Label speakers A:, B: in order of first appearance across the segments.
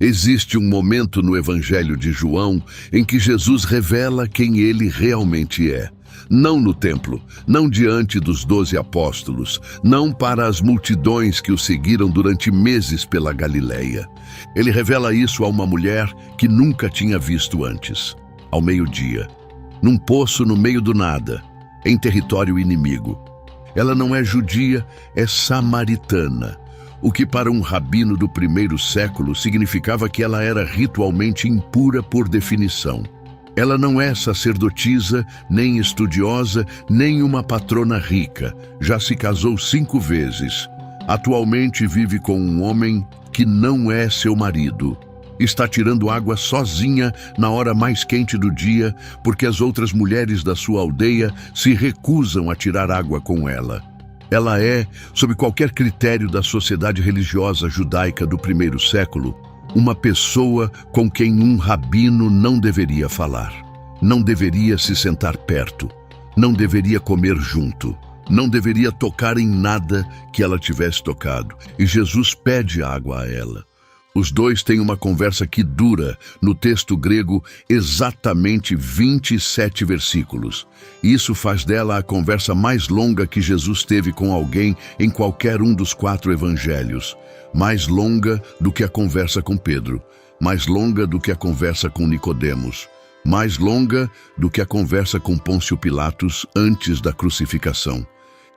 A: Existe um momento no Evangelho de João em que Jesus revela quem ele realmente é. Não no templo, não diante dos 12 apóstolos, não para as multidões que o seguiram durante meses pela Galileia. Ele revela isso a uma mulher que nunca tinha visto antes, ao meio-dia, num poço no meio do nada, em território inimigo. Ela não é judia, é samaritana, o que para um rabino do primeiro século significava que ela era ritualmente impura por definição. Ela não é sacerdotisa, nem estudiosa, nem uma patrona rica. Já se casou 5 vezes. Atualmente vive com um homem que não é seu marido. Está tirando água sozinha na hora mais quente do dia, porque as outras mulheres da sua aldeia se recusam a tirar água com ela. Ela é, sob qualquer critério da sociedade religiosa judaica do primeiro século, uma pessoa com quem um rabino não deveria falar, não deveria se sentar perto, não deveria comer junto, não deveria tocar em nada que ela tivesse tocado. E Jesus pede água a ela. Os dois têm uma conversa que dura, no texto grego, exatamente 27 versículos. Isso faz dela a conversa mais longa que Jesus teve com alguém em qualquer um dos 4 evangelhos. Mais longa do que a conversa com Pedro, mais longa do que a conversa com Nicodemos, mais longa do que a conversa com Pôncio Pilatos antes da crucificação.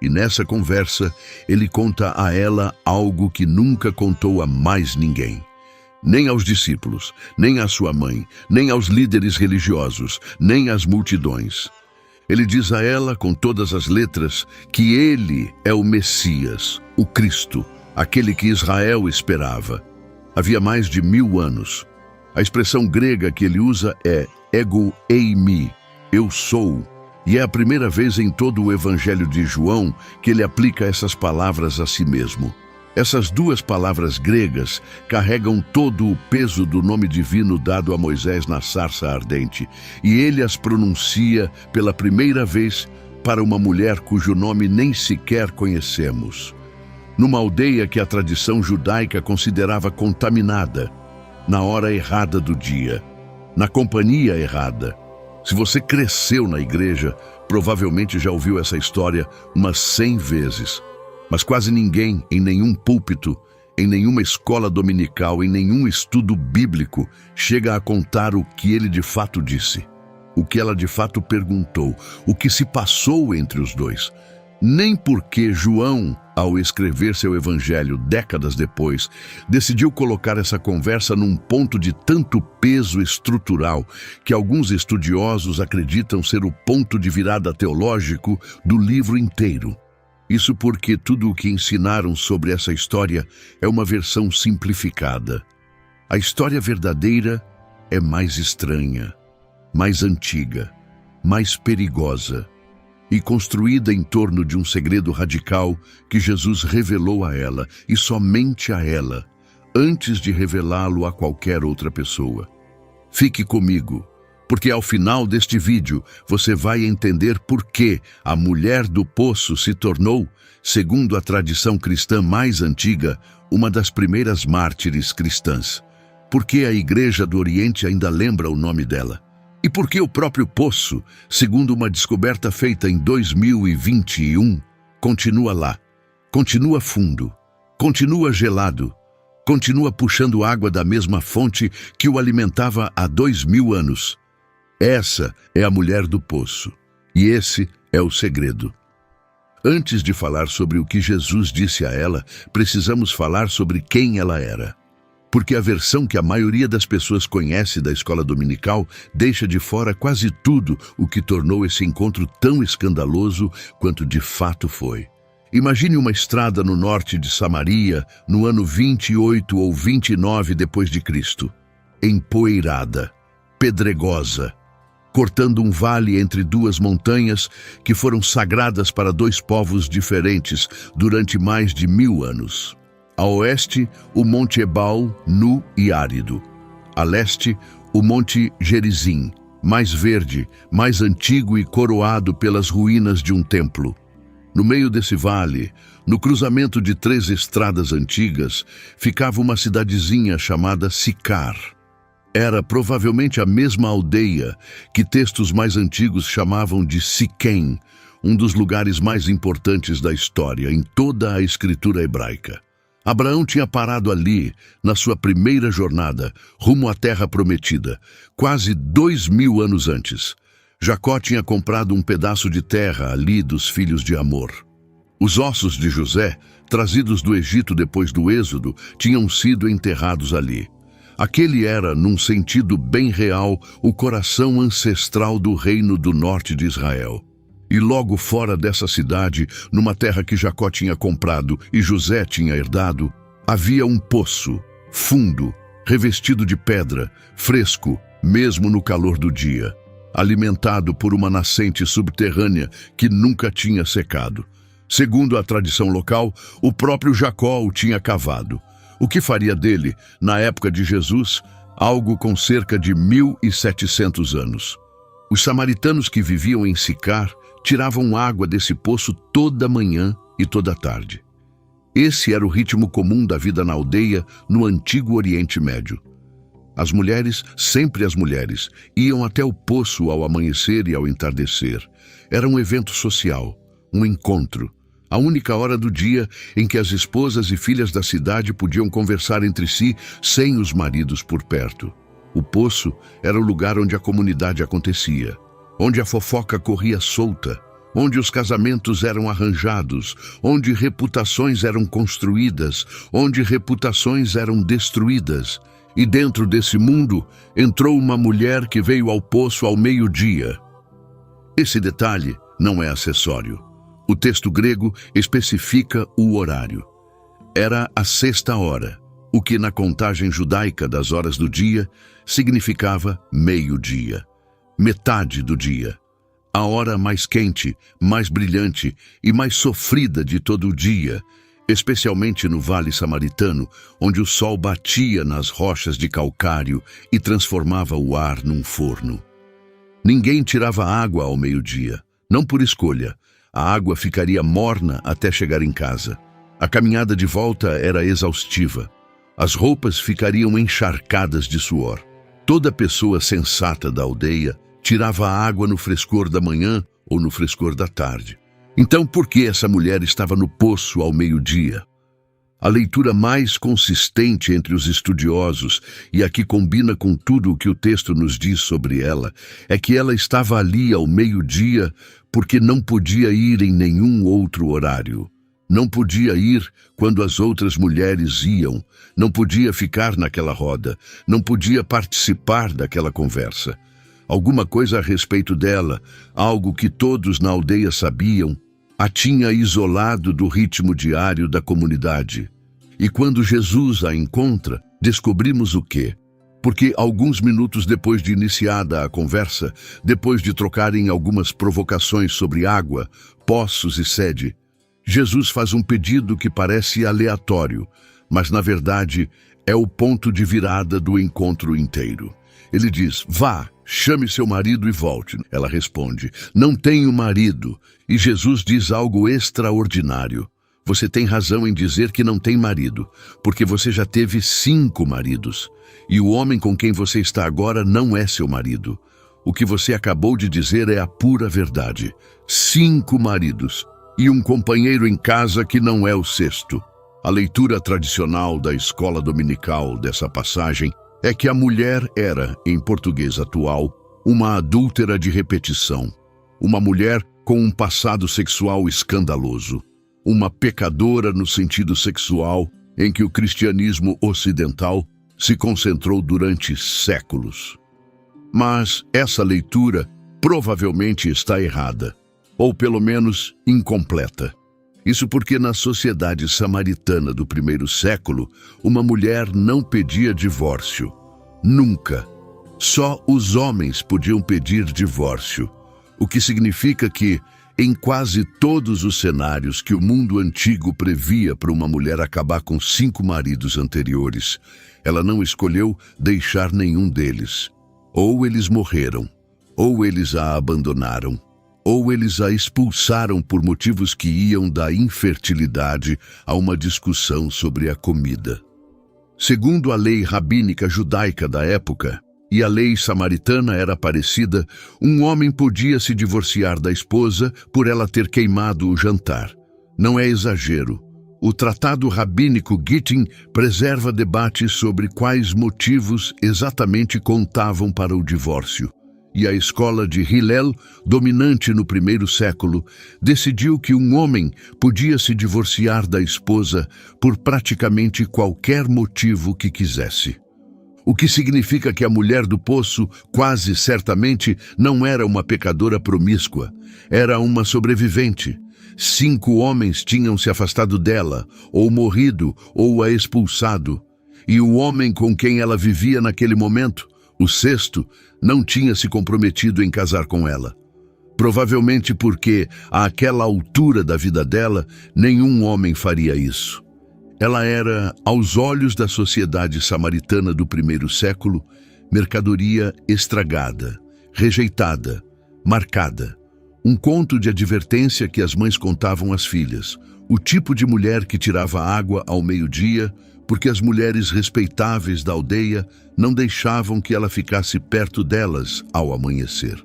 A: E nessa conversa, ele conta a ela algo que nunca contou a mais ninguém. Nem aos discípulos, nem à sua mãe, nem aos líderes religiosos, nem às multidões. Ele diz a ela, com todas as letras, que ele é o Messias, o Cristo, aquele que Israel esperava. Havia mais de 1000 anos. A expressão grega que ele usa é ego eimi, eu sou. E é a primeira vez em todo o Evangelho de João que ele aplica essas palavras a si mesmo. Essas 2 palavras gregas carregam todo o peso do nome divino dado a Moisés na sarça ardente, e ele as pronuncia pela primeira vez para uma mulher cujo nome nem sequer conhecemos. Numa aldeia que a tradição judaica considerava contaminada, na hora errada do dia, na companhia errada. Se você cresceu na igreja, provavelmente já ouviu essa história umas 100 vezes. Mas quase ninguém, em nenhum púlpito, em nenhuma escola dominical, em nenhum estudo bíblico, chega a contar o que ele de fato disse, o que ela de fato perguntou, o que se passou entre os dois. Nem porque João, ao escrever seu evangelho décadas depois, decidiu colocar essa conversa num ponto de tanto peso estrutural que alguns estudiosos acreditam ser o ponto de virada teológico do livro inteiro. Isso porque tudo o que ensinaram sobre essa história é uma versão simplificada. A história verdadeira é mais estranha, mais antiga, mais perigosa e construída em torno de um segredo radical que Jesus revelou a ela e somente a ela, antes de revelá-lo a qualquer outra pessoa. Fique comigo, porque ao final deste vídeo você vai entender por que a mulher do poço se tornou, segundo a tradição cristã mais antiga, uma das primeiras mártires cristãs. Por que a Igreja do Oriente ainda lembra o nome dela? E por que o próprio poço, segundo uma descoberta feita em 2021, continua lá, continua fundo, continua gelado, continua puxando água da mesma fonte que o alimentava há 2000 anos? Essa é a mulher do poço, e esse é o segredo. Antes de falar sobre o que Jesus disse a ela, precisamos falar sobre quem ela era. Porque a versão que a maioria das pessoas conhece da escola dominical deixa de fora quase tudo o que tornou esse encontro tão escandaloso quanto de fato foi. Imagine uma estrada no norte de Samaria, no ano 28 ou 29 depois de Cristo, empoeirada, pedregosa, cortando um vale entre 2 montanhas que foram sagradas para 2 povos diferentes durante mais de 1000 anos. A oeste, o Monte Ebal, nu e árido. A leste, o Monte Gerizim, mais verde, mais antigo e coroado pelas ruínas de um templo. No meio desse vale, no cruzamento de 3 estradas antigas, ficava uma cidadezinha chamada Sicar. Era provavelmente a mesma aldeia que textos mais antigos chamavam de Siquém, um dos lugares mais importantes da história em toda a escritura hebraica. Abraão tinha parado ali, na sua primeira jornada, rumo à terra prometida, quase 2000 anos antes. Jacó tinha comprado um pedaço de terra ali dos filhos de Amor. Os ossos de José, trazidos do Egito depois do Êxodo, tinham sido enterrados ali. Aquele era, num sentido bem real, o coração ancestral do reino do norte de Israel. E logo fora dessa cidade, numa terra que Jacó tinha comprado e José tinha herdado, havia um poço, fundo, revestido de pedra, fresco, mesmo no calor do dia, alimentado por uma nascente subterrânea que nunca tinha secado. Segundo a tradição local, o próprio Jacó o tinha cavado. O que faria dele, na época de Jesus, algo com cerca de 1700 anos. Os samaritanos que viviam em Sicar tiravam água desse poço toda manhã e toda tarde. Esse era o ritmo comum da vida na aldeia no antigo Oriente Médio. As mulheres, sempre as mulheres, iam até o poço ao amanhecer e ao entardecer. Era um evento social, um encontro, a única hora do dia em que as esposas e filhas da cidade podiam conversar entre si sem os maridos por perto. O poço era o lugar onde a comunidade acontecia, onde a fofoca corria solta, onde os casamentos eram arranjados, onde reputações eram construídas, onde reputações eram destruídas. E dentro desse mundo entrou uma mulher que veio ao poço ao meio-dia. Esse detalhe não é acessório. O texto grego especifica o horário. Era a 6ª hora, o que na contagem judaica das horas do dia significava meio-dia. Metade do dia, a hora mais quente, mais brilhante e mais sofrida de todo o dia, especialmente no Vale Samaritano, onde o sol batia nas rochas de calcário e transformava o ar num forno. Ninguém tirava água ao meio-dia, não por escolha. A água ficaria morna até chegar em casa. A caminhada de volta era exaustiva. As roupas ficariam encharcadas de suor. Toda pessoa sensata da aldeia tirava a água no frescor da manhã ou no frescor da tarde. Então, por que essa mulher estava no poço ao meio-dia? A leitura mais consistente entre os estudiosos, e aqui combina com tudo o que o texto nos diz sobre ela, é que ela estava ali ao meio-dia porque não podia ir em nenhum outro horário. Não podia ir quando as outras mulheres iam, não podia ficar naquela roda, não podia participar daquela conversa. Alguma coisa a respeito dela, algo que todos na aldeia sabiam, a tinha isolado do ritmo diário da comunidade. E quando Jesus a encontra, descobrimos o quê? Porque alguns minutos depois de iniciada a conversa, depois de trocarem algumas provocações sobre água, poços e sede, Jesus faz um pedido que parece aleatório, mas na verdade é o ponto de virada do encontro inteiro. Ele diz: vá, chame seu marido e volte. Ela responde: não tenho marido. E Jesus diz algo extraordinário. Você tem razão em dizer que não tem marido, porque você já teve 5 maridos. E o homem com quem você está agora não é seu marido. O que você acabou de dizer é a pura verdade. 5 maridos e um companheiro em casa que não é o 6º. A leitura tradicional da escola dominical dessa passagem é que a mulher era, em português atual, uma adúltera de repetição, uma mulher com um passado sexual escandaloso, uma pecadora no sentido sexual em que o cristianismo ocidental se concentrou durante séculos. Mas essa leitura provavelmente está errada, ou pelo menos incompleta. Isso porque na sociedade samaritana do primeiro século, uma mulher não pedia divórcio. Nunca. Só os homens podiam pedir divórcio, o que significa que, em quase todos os cenários que o mundo antigo previa para uma mulher acabar com 5 maridos anteriores, ela não escolheu deixar nenhum deles. Ou eles morreram, ou eles a abandonaram. ou eles a expulsaram por motivos que iam da infertilidade a uma discussão sobre a comida. Segundo a lei rabínica judaica da época, e a lei samaritana era parecida, um homem podia se divorciar da esposa por ela ter queimado o jantar. Não é exagero. O tratado rabínico Gittin preserva debates sobre quais motivos exatamente contavam para o divórcio. E a escola de Hillel, dominante no primeiro século, decidiu que um homem podia se divorciar da esposa por praticamente qualquer motivo que quisesse. O que significa que a mulher do poço, quase certamente, não era uma pecadora promíscua, era uma sobrevivente. 5 homens tinham se afastado dela, ou morrido, ou a expulsado. E o homem com quem ela vivia naquele momento, o 6º, não tinha se comprometido em casar com ela. Provavelmente porque, àquela altura da vida dela, nenhum homem faria isso. Ela era, aos olhos da sociedade samaritana do primeiro século, mercadoria estragada, rejeitada, marcada. Um conto de advertência que as mães contavam às filhas. O tipo de mulher que tirava água ao meio-dia, porque as mulheres respeitáveis da aldeia não deixavam que ela ficasse perto delas ao amanhecer.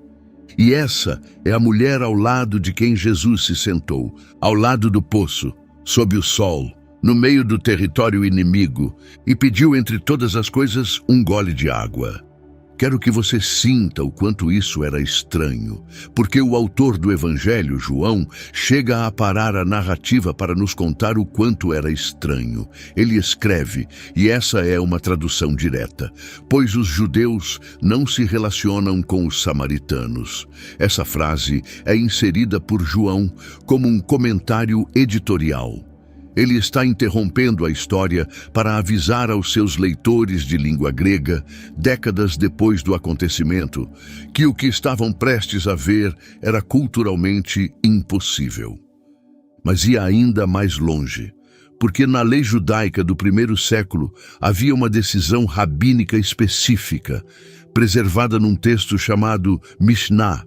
A: E essa é a mulher ao lado de quem Jesus se sentou, ao lado do poço, sob o sol, no meio do território inimigo, e pediu entre todas as coisas um gole de água. Quero que você sinta o quanto isso era estranho, porque o autor do Evangelho, João, chega a parar a narrativa para nos contar o quanto era estranho. Ele escreve, e essa é uma tradução direta, pois os judeus não se relacionam com os samaritanos. Essa frase é inserida por João como um comentário editorial. Ele está interrompendo a história para avisar aos seus leitores de língua grega, décadas depois do acontecimento, que o que estavam prestes a ver era culturalmente impossível. Mas ia ainda mais longe, porque na lei judaica do primeiro século havia uma decisão rabínica específica, preservada num texto chamado Mishnah,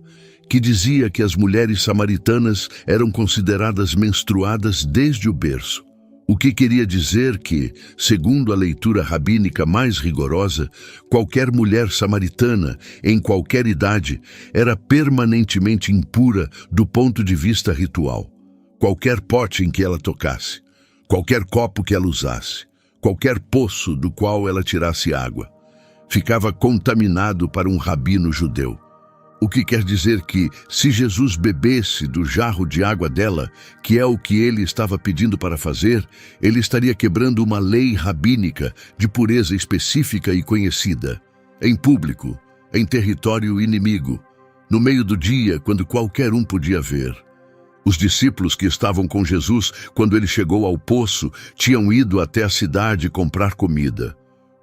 A: que dizia que as mulheres samaritanas eram consideradas menstruadas desde o berço. O que queria dizer que, segundo a leitura rabínica mais rigorosa, qualquer mulher samaritana, em qualquer idade, era permanentemente impura do ponto de vista ritual. Qualquer pote em que ela tocasse, qualquer copo que ela usasse, qualquer poço do qual ela tirasse água, ficava contaminado para um rabino judeu. O que quer dizer que, se Jesus bebesse do jarro de água dela, que é o que ele estava pedindo para fazer, ele estaria quebrando uma lei rabínica de pureza específica e conhecida, em público, em território inimigo, no meio do dia, quando qualquer um podia ver. Os discípulos que estavam com Jesus quando ele chegou ao poço tinham ido até a cidade comprar comida.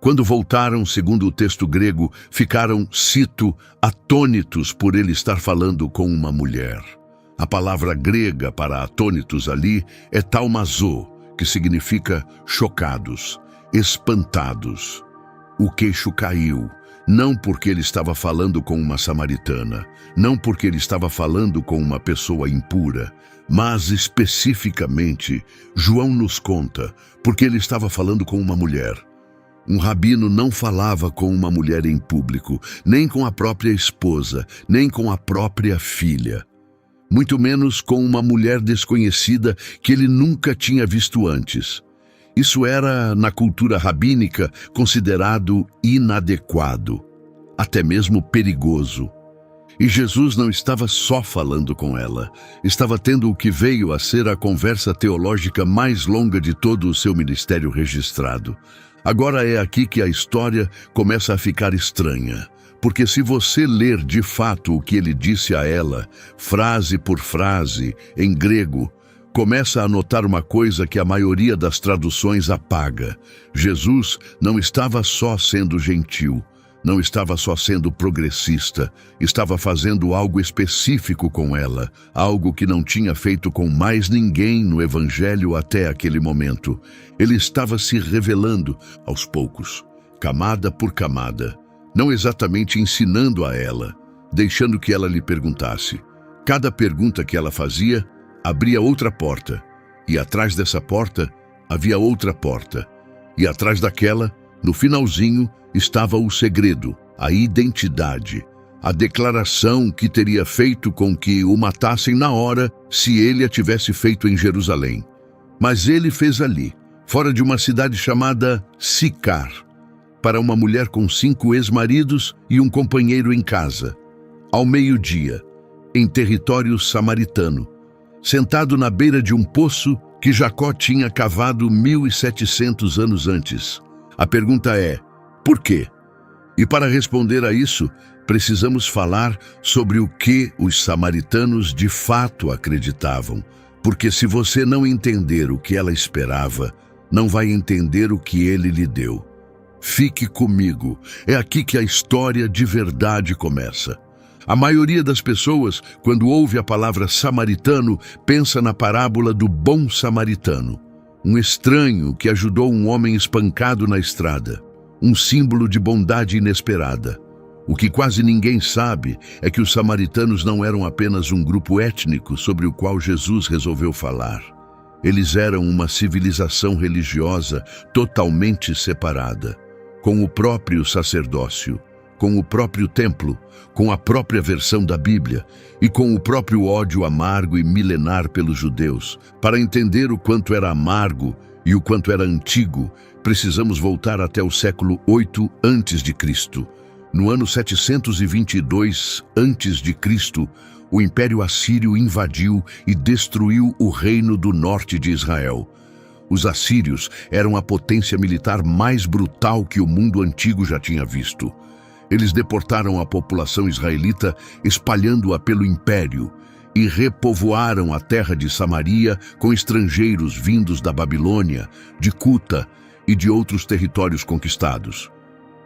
A: Quando voltaram, segundo o texto grego, ficaram, cito, atônitos por ele estar falando com uma mulher. A palavra grega para atônitos ali é taumazô, que significa chocados, espantados. O queixo caiu, não porque ele estava falando com uma samaritana, não porque ele estava falando com uma pessoa impura, mas especificamente, João nos conta, porque ele estava falando com uma mulher. Um rabino não falava com uma mulher em público, nem com a própria esposa, nem com a própria filha. Muito menos com uma mulher desconhecida que ele nunca tinha visto antes. Isso era, na cultura rabínica, considerado inadequado, até mesmo perigoso. E Jesus não estava só falando com ela, estava tendo o que veio a ser a conversa teológica mais longa de todo o seu ministério registrado. Agora é aqui que a história começa a ficar estranha, porque se você ler de fato o que ele disse a ela, frase por frase, em grego, começa a notar uma coisa que a maioria das traduções apaga. Jesus não estava só sendo gentil, não estava só sendo progressista, estava fazendo algo específico com ela, algo que não tinha feito com mais ninguém no Evangelho até aquele momento. Ele estava se revelando, aos poucos, camada por camada, não exatamente ensinando a ela, deixando que ela lhe perguntasse. Cada pergunta que ela fazia abria outra porta, e atrás dessa porta havia outra porta, e atrás daquela, no finalzinho, estava o segredo, a identidade, a declaração que teria feito com que o matassem na hora se ele a tivesse feito em Jerusalém. Mas ele fez ali, fora de uma cidade chamada Sicar, para uma mulher com 5 ex-maridos e um companheiro em casa, ao meio-dia, em território samaritano, sentado na beira de um poço que Jacó tinha cavado 1.700 anos antes. A pergunta é, por quê? E para responder a isso, precisamos falar sobre o que os samaritanos de fato acreditavam, porque se você não entender o que ela esperava, não vai entender o que ele lhe deu. Fique comigo, é aqui que a história de verdade começa. A maioria das pessoas, quando ouve a palavra samaritano, pensa na parábola do bom samaritano, um estranho que ajudou um homem espancado na estrada, um símbolo de bondade inesperada. O que quase ninguém sabe é que os samaritanos não eram apenas um grupo étnico sobre o qual Jesus resolveu falar. Eles eram uma civilização religiosa totalmente separada, com o próprio sacerdócio, com o próprio templo, com a própria versão da Bíblia e com o próprio ódio amargo e milenar pelos judeus. Para entender o quanto era amargo e o quanto era antigo, precisamos voltar até o século 8 a.C. No ano 722 a.C., o Império Assírio invadiu e destruiu o reino do norte de Israel. Os assírios eram a potência militar mais brutal que o mundo antigo já tinha visto. Eles deportaram a população israelita, espalhando-a pelo império, e repovoaram a terra de Samaria com estrangeiros vindos da Babilônia, de Cuta e de outros territórios conquistados.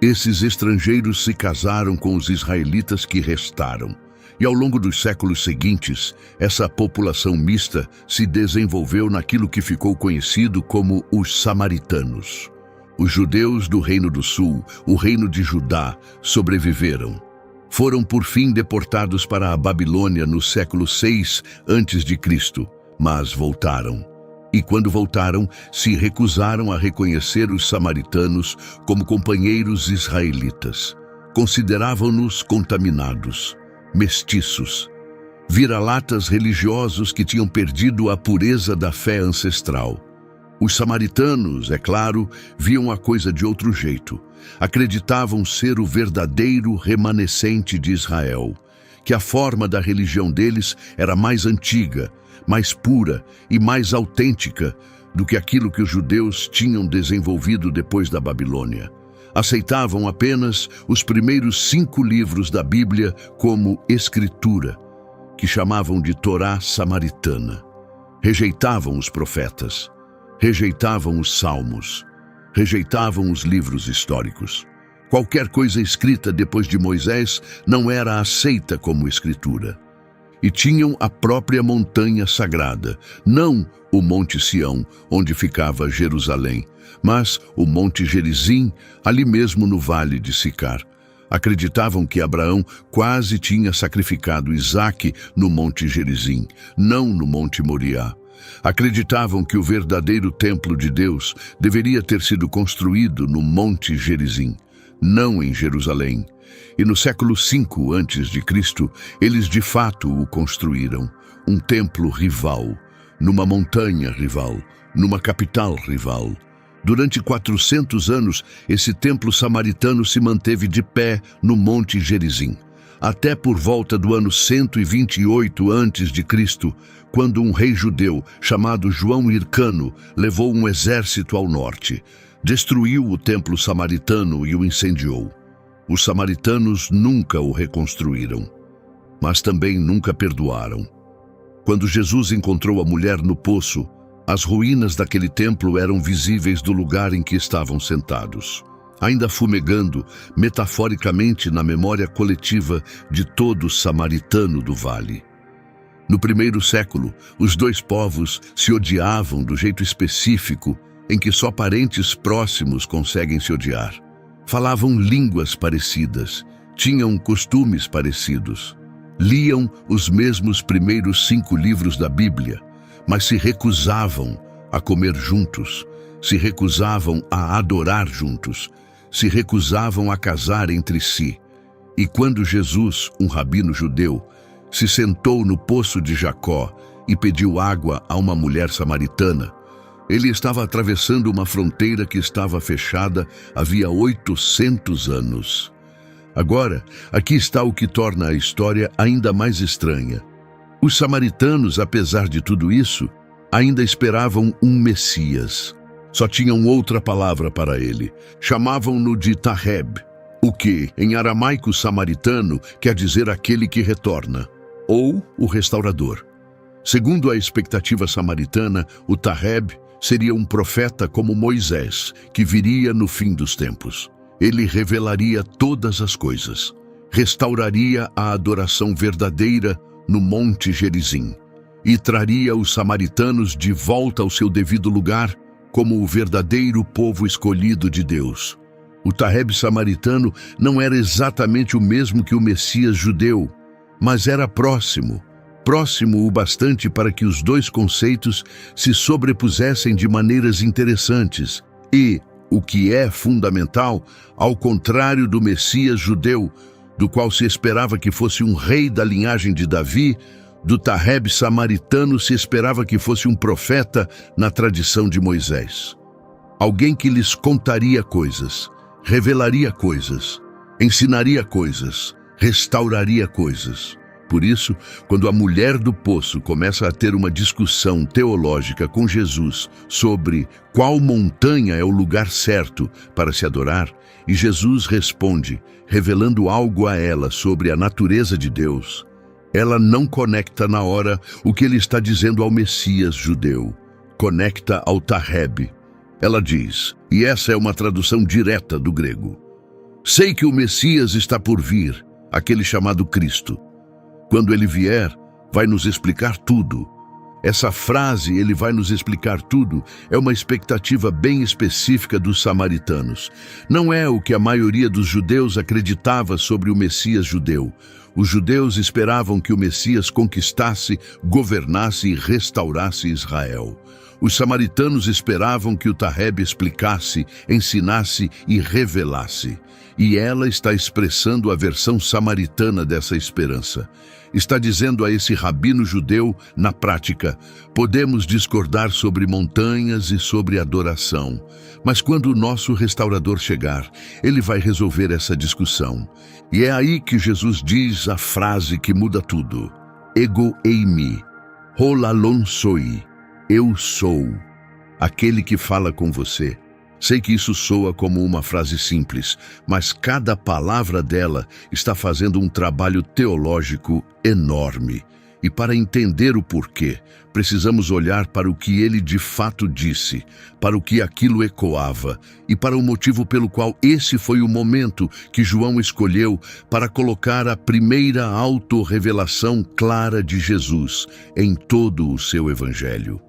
A: Esses estrangeiros se casaram com os israelitas que restaram. E ao longo dos séculos seguintes, essa população mista se desenvolveu naquilo que ficou conhecido como os samaritanos. Os judeus do Reino do Sul, o Reino de Judá, sobreviveram. Foram por fim deportados para a Babilônia no século 6 a.C., mas voltaram. E quando voltaram, se recusaram a reconhecer os samaritanos como companheiros israelitas. Consideravam-nos contaminados, mestiços, vira-latas religiosos que tinham perdido a pureza da fé ancestral. Os samaritanos, é claro, viam a coisa de outro jeito. Acreditavam ser o verdadeiro remanescente de Israel, que a forma da religião deles era mais antiga, mais pura e mais autêntica do que aquilo que os judeus tinham desenvolvido depois da Babilônia. Aceitavam apenas os primeiros 5 livros da Bíblia como escritura, que chamavam de Torá samaritana. Rejeitavam os profetas, rejeitavam os salmos, rejeitavam os livros históricos. Qualquer coisa escrita depois de Moisés não era aceita como escritura. E tinham a própria montanha sagrada, não o Monte Sião, onde ficava Jerusalém, mas o Monte Gerizim, ali mesmo no vale de Sicar. Acreditavam que Abraão quase tinha sacrificado Isaque no Monte Gerizim, não no Monte Moriá. Acreditavam que o verdadeiro templo de Deus deveria ter sido construído no Monte Gerizim, não em Jerusalém. E no século 5 a.C., eles de fato o construíram, um templo rival, numa montanha rival, numa capital rival. Durante 400 anos, esse templo samaritano se manteve de pé no Monte Gerizim, até por volta do ano 128 a.C., quando um rei judeu chamado João Hircano levou um exército ao norte, destruiu o templo samaritano e o incendiou. Os samaritanos nunca o reconstruíram, mas também nunca perdoaram. Quando Jesus encontrou a mulher no poço, as ruínas daquele templo eram visíveis do lugar em que estavam sentados, ainda fumegando metaforicamente na memória coletiva de todo samaritano do vale. No primeiro século, os 2 povos se odiavam do jeito específico em que só parentes próximos conseguem se odiar. Falavam línguas parecidas, tinham costumes parecidos. liam os mesmos primeiros 5 livros da Bíblia, mas se recusavam a comer juntos, se recusavam a adorar juntos, se recusavam a casar entre si. E quando Jesus, um rabino judeu, se sentou no poço de Jacó e pediu água a uma mulher samaritana, ele estava atravessando uma fronteira que estava fechada havia 800 anos. Agora, aqui está o que torna a história ainda mais estranha. Os samaritanos, apesar de tudo isso, ainda esperavam um Messias. Só tinham outra palavra para ele. Chamavam-no de Taheb, o que, em aramaico samaritano, quer dizer aquele que retorna, ou o restaurador. Segundo a expectativa samaritana, o Taheb seria um profeta como Moisés, que viria no fim dos tempos. Ele revelaria todas as coisas, restauraria a adoração verdadeira no Monte Gerizim e traria os samaritanos de volta ao seu devido lugar como o verdadeiro povo escolhido de Deus. O Taheb samaritano não era exatamente o mesmo que o Messias judeu, mas era próximo o bastante para que os dois conceitos se sobrepusessem de maneiras interessantes e, o que é fundamental, ao contrário do Messias judeu, do qual se esperava que fosse um rei da linhagem de Davi, do Taheb samaritano se esperava que fosse um profeta na tradição de Moisés. Alguém que lhes contaria coisas, revelaria coisas, ensinaria coisas, restauraria coisas. Por isso, quando a mulher do poço começa a ter uma discussão teológica com Jesus sobre qual montanha é o lugar certo para se adorar, e Jesus responde, revelando algo a ela sobre a natureza de Deus, ela não conecta na hora o que ele está dizendo ao Messias judeu. Conecta ao Taheb. Ela diz, e essa é uma tradução direta do grego: sei que o Messias está por vir, aquele chamado Cristo. Quando ele vier, vai nos explicar tudo. Essa frase, ele vai nos explicar tudo, é uma expectativa bem específica dos samaritanos. Não é o que a maioria dos judeus acreditava sobre o Messias judeu. Os judeus esperavam que o Messias conquistasse, governasse e restaurasse Israel. Os samaritanos esperavam que o Taheb explicasse, ensinasse e revelasse. E ela está expressando a versão samaritana dessa esperança. Está dizendo a esse rabino judeu, na prática, podemos discordar sobre montanhas e sobre adoração, mas quando o nosso restaurador chegar, ele vai resolver essa discussão. E é aí que Jesus diz a frase que muda tudo. Ego eimi, holalon soi, eu sou, aquele que fala com você. Sei que isso soa como uma frase simples, mas cada palavra dela está fazendo um trabalho teológico enorme. E para entender o porquê, precisamos olhar para o que ele de fato disse, para o que aquilo ecoava e para o motivo pelo qual esse foi o momento que João escolheu para colocar a primeira autorrevelação clara de Jesus em todo o seu evangelho.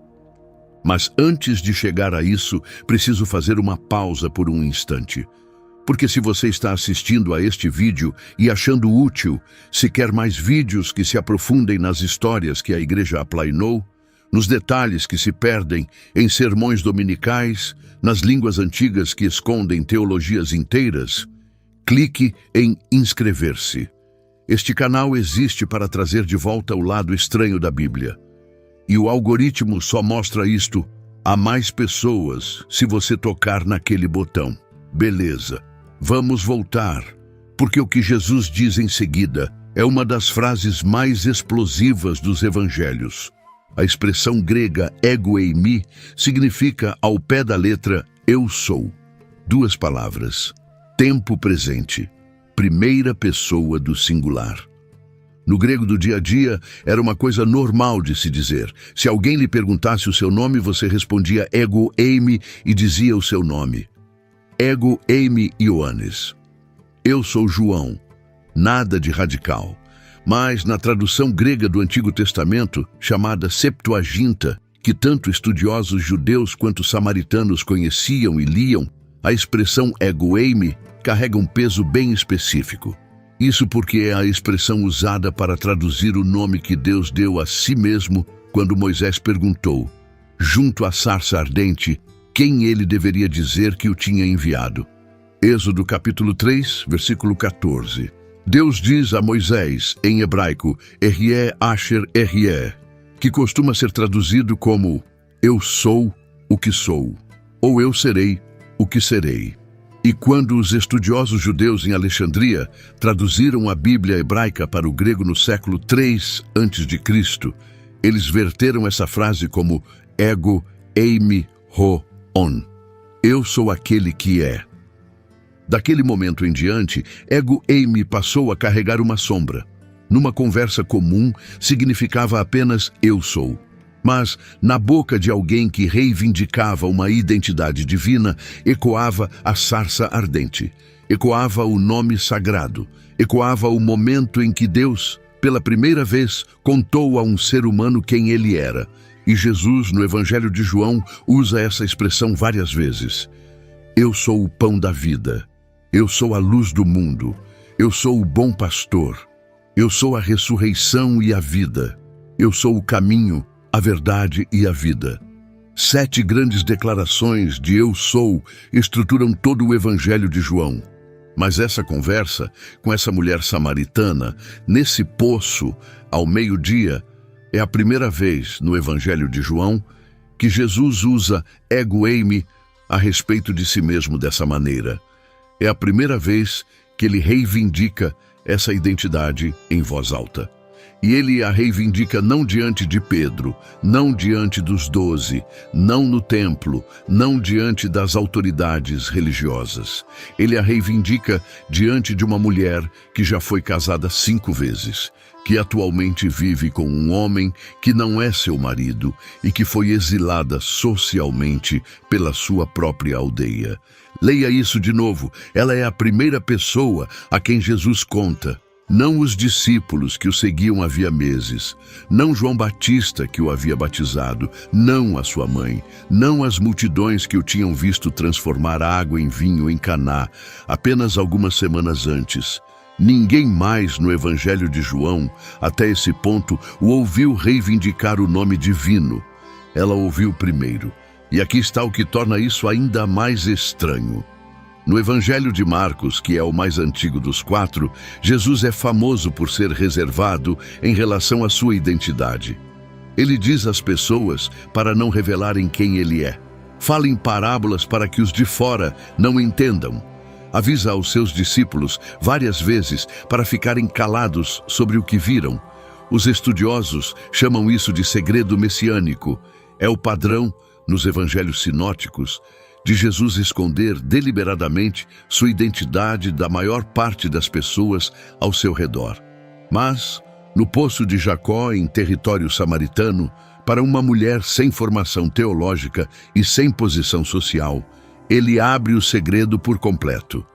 A: Mas antes de chegar a isso, preciso fazer uma pausa por um instante. Porque se você está assistindo a este vídeo e achando útil, se quer mais vídeos que se aprofundem nas histórias que a igreja aplainou, nos detalhes que se perdem em sermões dominicais, nas línguas antigas que escondem teologias inteiras, clique em inscrever-se. Este canal existe para trazer de volta o lado estranho da Bíblia. E o algoritmo só mostra isto a mais pessoas se você tocar naquele botão. Beleza, vamos voltar, porque o que Jesus diz em seguida é uma das frases mais explosivas dos evangelhos. A expressão grega ego eimi significa, ao pé da letra, eu sou. 2 palavras. Tempo presente. Primeira pessoa do singular. No grego do dia a dia, era uma coisa normal de se dizer. Se alguém lhe perguntasse o seu nome, você respondia ego eimi e dizia o seu nome. Ego eimi Ioannis. Eu sou João. Nada de radical. Mas na tradução grega do Antigo Testamento, chamada Septuaginta, que tanto estudiosos judeus quanto samaritanos conheciam e liam, a expressão ego eimi carrega um peso bem específico. Isso porque é a expressão usada para traduzir o nome que Deus deu a si mesmo quando Moisés perguntou, junto à sarça ardente, quem ele deveria dizer que o tinha enviado. Êxodo capítulo 3, versículo 14. Deus diz a Moisés, em hebraico, Ehyeh Asher Ehyeh, que costuma ser traduzido como Eu sou o que sou, ou Eu serei o que serei. E quando os estudiosos judeus em Alexandria traduziram a Bíblia hebraica para o grego no século 3 a.C., eles verteram essa frase como Ego eimi ho on. Eu sou aquele que é. Daquele momento em diante, Ego eimi passou a carregar uma sombra. Numa conversa comum, significava apenas eu sou. Mas, na boca de alguém que reivindicava uma identidade divina, ecoava a sarça ardente, ecoava o nome sagrado, ecoava o momento em que Deus, pela primeira vez, contou a um ser humano quem ele era. E Jesus, no Evangelho de João, usa essa expressão várias vezes. Eu sou o pão da vida. Eu sou a luz do mundo. Eu sou o bom pastor. Eu sou a ressurreição e a vida. Eu sou o caminho, a verdade e a vida. 7 grandes declarações de eu sou estruturam todo o Evangelho de João. Mas essa conversa com essa mulher samaritana, nesse poço, ao meio-dia, é a primeira vez no Evangelho de João que Jesus usa ego eimi a respeito de si mesmo dessa maneira. É a primeira vez que ele reivindica essa identidade em voz alta. E ele a reivindica não diante de Pedro, não diante dos 12, não no templo, não diante das autoridades religiosas. Ele a reivindica diante de uma mulher que já foi casada 5 vezes, que atualmente vive com um homem que não é seu marido e que foi exilada socialmente pela sua própria aldeia. Leia isso de novo. Ela é a primeira pessoa a quem Jesus conta. Não os discípulos que o seguiam havia meses, não João Batista que o havia batizado, não a sua mãe, não as multidões que o tinham visto transformar a água em vinho em Caná, apenas algumas semanas antes. Ninguém mais no Evangelho de João, até esse ponto, o ouviu reivindicar o nome divino. Ela ouviu primeiro, e aqui está o que torna isso ainda mais estranho. No Evangelho de Marcos, que é o mais antigo dos 4, Jesus é famoso por ser reservado em relação à sua identidade. Ele diz às pessoas para não revelarem quem ele é. Fala em parábolas para que os de fora não entendam. Avisa aos seus discípulos várias vezes para ficarem calados sobre o que viram. Os estudiosos chamam isso de segredo messiânico. É o padrão, nos evangelhos sinóticos, de Jesus esconder deliberadamente sua identidade da maior parte das pessoas ao seu redor. Mas, no poço de Jacó, em território samaritano, para uma mulher sem formação teológica e sem posição social, ele abre o segredo por completo.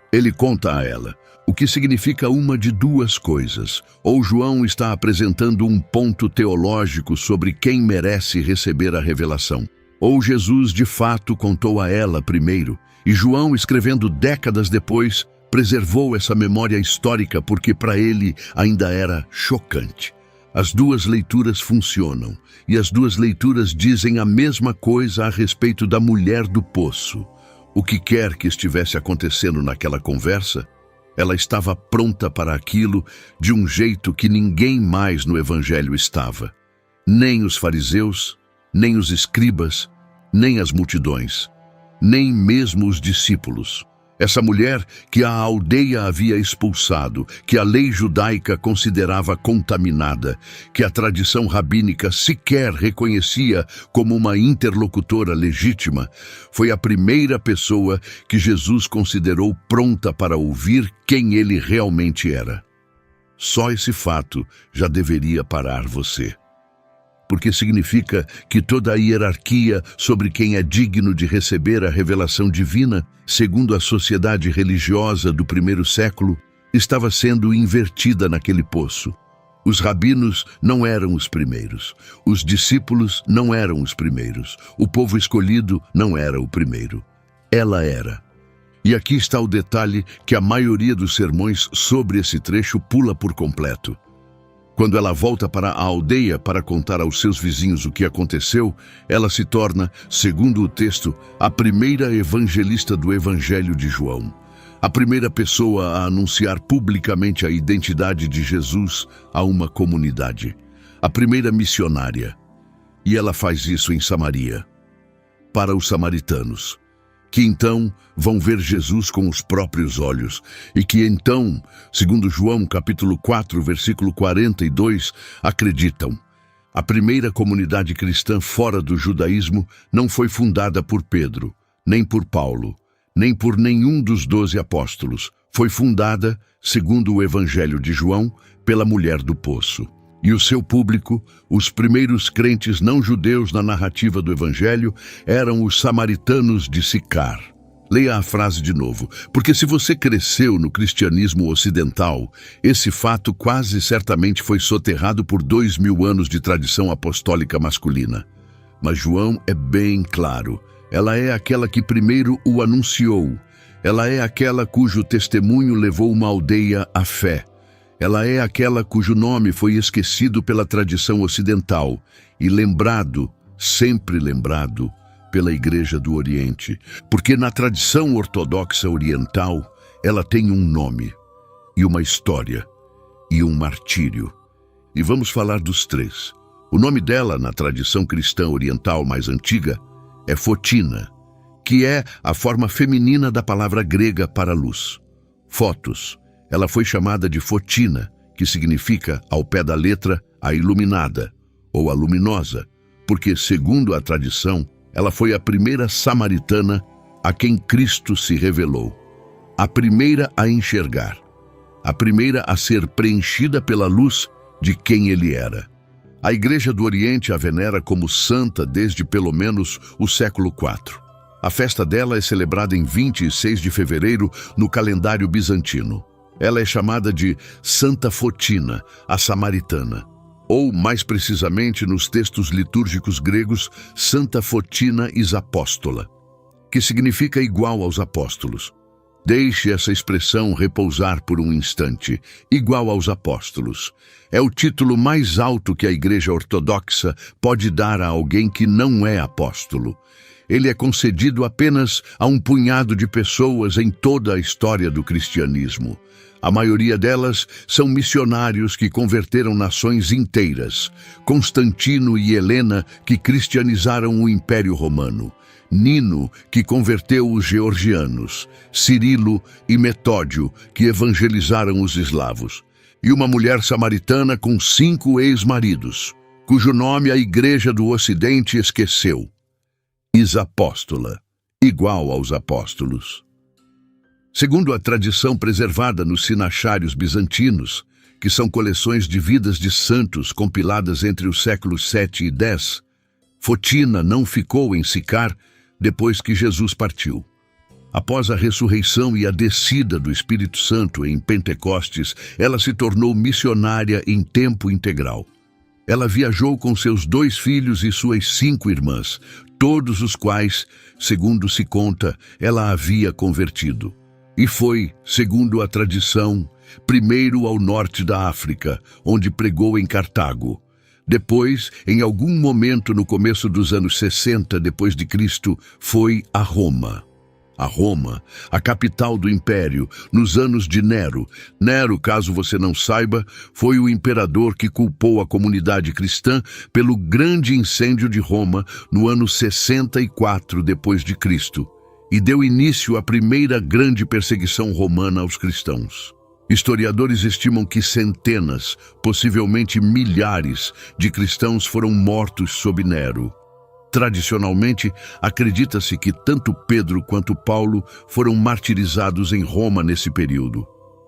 A: Ele conta a ela, o que significa uma de duas coisas. Ou João está apresentando um ponto teológico sobre quem merece receber a revelação. Ou Jesus de fato contou a ela primeiro, e João, escrevendo décadas depois, preservou essa memória histórica porque para ele ainda era chocante. As duas leituras funcionam, e as duas leituras dizem a mesma coisa a respeito da mulher do poço. O que quer que estivesse acontecendo naquela conversa, ela estava pronta para aquilo de um jeito que ninguém mais no Evangelho estava. Nem os fariseus, nem os escribas, nem as multidões, nem mesmo os discípulos. Essa mulher que a aldeia havia expulsado, que a lei judaica considerava contaminada, que a tradição rabínica sequer reconhecia como uma interlocutora legítima, foi a primeira pessoa que Jesus considerou pronta para ouvir quem ele realmente era. Só esse fato já deveria parar você. Porque significa que toda a hierarquia sobre quem é digno de receber a revelação divina, segundo a sociedade religiosa do primeiro século, estava sendo invertida naquele poço. Os rabinos não eram os primeiros, os discípulos não eram os primeiros, o povo escolhido não era o primeiro. Ela era. E aqui está o detalhe que a maioria dos sermões sobre esse trecho pula por completo. Quando ela volta para a aldeia para contar aos seus vizinhos o que aconteceu, ela se torna, segundo o texto, a primeira evangelista do Evangelho de João. A primeira pessoa a anunciar publicamente a identidade de Jesus a uma comunidade. A primeira missionária. E ela faz isso em Samaria, para os samaritanos, que então vão ver Jesus com os próprios olhos, e que então, segundo João capítulo 4, versículo 42, acreditam. A primeira comunidade cristã fora do judaísmo não foi fundada por Pedro, nem por Paulo, nem por nenhum dos 12 apóstolos. Foi fundada, segundo o Evangelho de João, pela mulher do poço. E o seu público, os primeiros crentes não-judeus na narrativa do Evangelho, eram os samaritanos de Sicar. Leia a frase de novo, porque se você cresceu no cristianismo ocidental, esse fato quase certamente foi soterrado por 2000 anos de tradição apostólica masculina. Mas João é bem claro, ela é aquela que primeiro o anunciou, ela é aquela cujo testemunho levou uma aldeia à fé. Ela é aquela cujo nome foi esquecido pela tradição ocidental e lembrado, sempre lembrado, pela Igreja do Oriente. Porque na tradição ortodoxa oriental, ela tem um nome, e uma história, e um martírio. E vamos falar dos três. O nome dela, na tradição cristã oriental mais antiga, é Fotina, que é a forma feminina da palavra grega para luz. Fotos. Ela foi chamada de Fotina, que significa, ao pé da letra, a iluminada, ou a luminosa, porque, segundo a tradição, ela foi a primeira samaritana a quem Cristo se revelou, a primeira a enxergar, a primeira a ser preenchida pela luz de quem ele era. A Igreja do Oriente a venera como santa desde pelo menos o século IV. A festa dela é celebrada em 26 de fevereiro no calendário bizantino. Ela é chamada de Santa Fotina, a Samaritana, ou, mais precisamente nos textos litúrgicos gregos, Santa Fotina Apóstola, que significa igual aos apóstolos. Deixe essa expressão repousar por um instante, igual aos apóstolos. É o título mais alto que a Igreja Ortodoxa pode dar a alguém que não é apóstolo. Ele é concedido apenas a um punhado de pessoas em toda a história do cristianismo. A maioria delas são missionários que converteram nações inteiras. Constantino e Helena, que cristianizaram o Império Romano. Nino, que converteu os georgianos. Cirilo e Metódio, que evangelizaram os eslavos. E uma mulher samaritana com 5 ex-maridos, cujo nome a Igreja do Ocidente esqueceu. Isapóstola, igual aos apóstolos. Segundo a tradição preservada nos sinachários bizantinos, que são coleções de vidas de santos compiladas entre os séculos 7 e 10, Fotina não ficou em Sicar depois que Jesus partiu. Após a ressurreição e a descida do Espírito Santo em Pentecostes, ela se tornou missionária em tempo integral. Ela viajou com seus 2 filhos e suas 5 irmãs, todos os quais, segundo se conta, ela havia convertido. E foi, segundo a tradição, primeiro ao norte da África, onde pregou em Cartago. Depois, em algum momento no começo dos anos 60 depois de Cristo, foi a Roma. A Roma, a capital do Império, nos anos de Nero. Nero, caso você não saiba, foi o imperador que culpou a comunidade cristã pelo grande incêndio de Roma no ano 64 depois de Cristo. E deu início à primeira grande perseguição romana aos cristãos. Historiadores estimam que centenas, possivelmente milhares, de cristãos foram mortos sob Nero. Tradicionalmente, acredita-se que tanto Pedro quanto Paulo foram martirizados em Roma nesse período.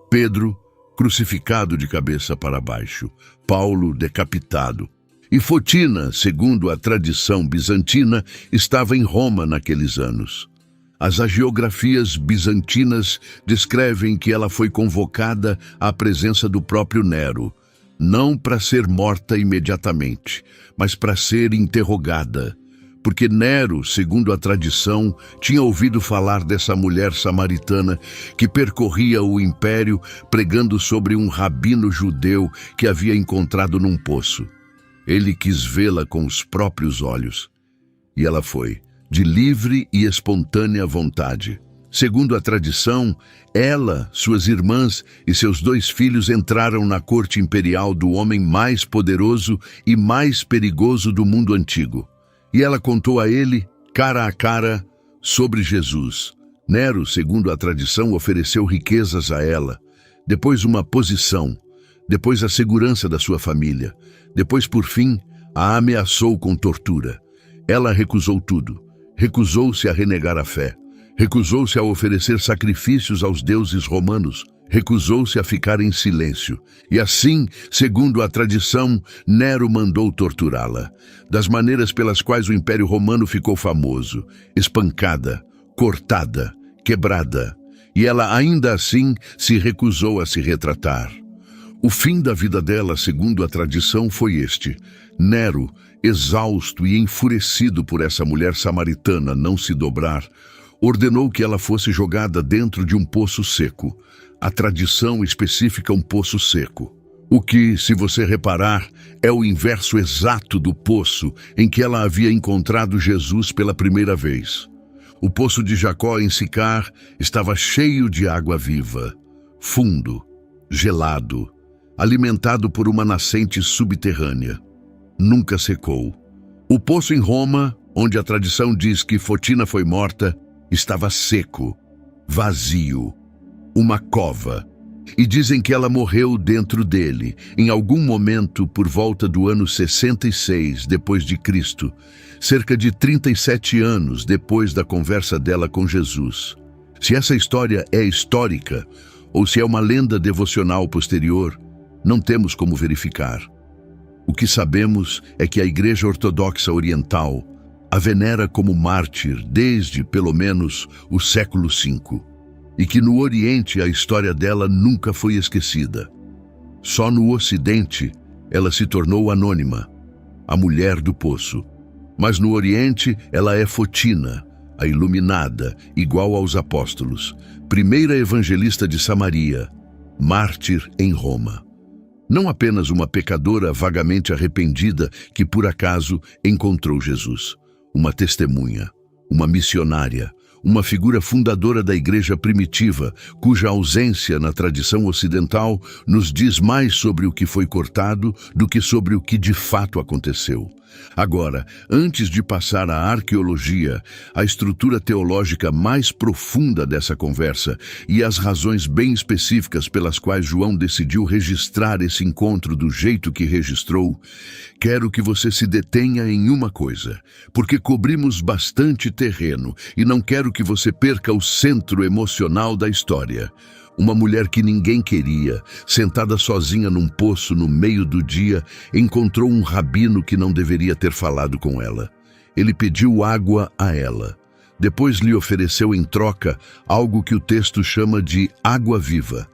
A: Pedro, crucificado de cabeça para baixo, Paulo, decapitado. E Fotina, segundo a tradição bizantina, estava em Roma naqueles anos. As hagiografias bizantinas descrevem que ela foi convocada à presença do próprio Nero, não para ser morta imediatamente, mas para ser interrogada, porque Nero, segundo a tradição, tinha ouvido falar dessa mulher samaritana que percorria o império pregando sobre um rabino judeu que havia encontrado num poço. Ele quis vê-la com os próprios olhos. E ela foi, de livre e espontânea vontade. Segundo a tradição, ela, suas irmãs e seus 2 filhos entraram na corte imperial do homem mais poderoso e mais perigoso do mundo antigo. E ela contou a ele, cara a cara, sobre Jesus. Nero, segundo a tradição, ofereceu riquezas a ela, depois uma posição, depois a segurança da sua família, depois, por fim, a ameaçou com tortura. Ela recusou tudo, recusou-se a renegar a fé, recusou-se a oferecer sacrifícios aos deuses romanos, recusou-se a ficar em silêncio. E assim, segundo a tradição, Nero mandou torturá-la, das maneiras pelas quais o Império Romano ficou famoso: espancada, cortada, quebrada. E ela ainda assim se recusou a se retratar. O fim da vida dela, segundo a tradição, foi este. Nero, exausto e enfurecido por essa mulher samaritana não se dobrar, ordenou que ela fosse jogada dentro de um poço seco. A tradição especifica um poço seco. O que, se você reparar, é o inverso exato do poço em que ela havia encontrado Jesus pela primeira vez. O poço de Jacó em Sicar estava cheio de água viva, fundo, gelado, alimentado por uma nascente subterrânea. Nunca secou. O poço em Roma, onde a tradição diz que Fotina foi morta, estava seco, vazio, uma cova. E dizem que ela morreu dentro dele, em algum momento por volta do ano 66 depois de Cristo, cerca de 37 anos depois da conversa dela com Jesus. Se essa história é histórica, ou se é uma lenda devocional posterior, não temos como verificar. O que sabemos é que a Igreja Ortodoxa Oriental a venera como mártir desde, pelo menos, o século V, e que no Oriente a história dela nunca foi esquecida. Só no Ocidente ela se tornou anônima, a mulher do poço. Mas no Oriente ela é Fotina, a iluminada, igual aos apóstolos, primeira evangelista de Samaria, mártir em Roma. Não apenas uma pecadora vagamente arrependida que por acaso encontrou Jesus. Uma testemunha, uma missionária, uma figura fundadora da igreja primitiva, cuja ausência na tradição ocidental nos diz mais sobre o que foi cortado do que sobre o que de fato aconteceu. Agora, antes de passar à arqueologia, a estrutura teológica mais profunda dessa conversa e as razões bem específicas pelas quais João decidiu registrar esse encontro do jeito que registrou, quero que você se detenha em uma coisa, porque cobrimos bastante terreno e não quero que você perca o centro emocional da história. Uma mulher que ninguém queria, sentada sozinha num poço no meio do dia, encontrou um rabino que não deveria ter falado com ela. Ele pediu água a ela. Depois lhe ofereceu em troca algo que o texto chama de água viva.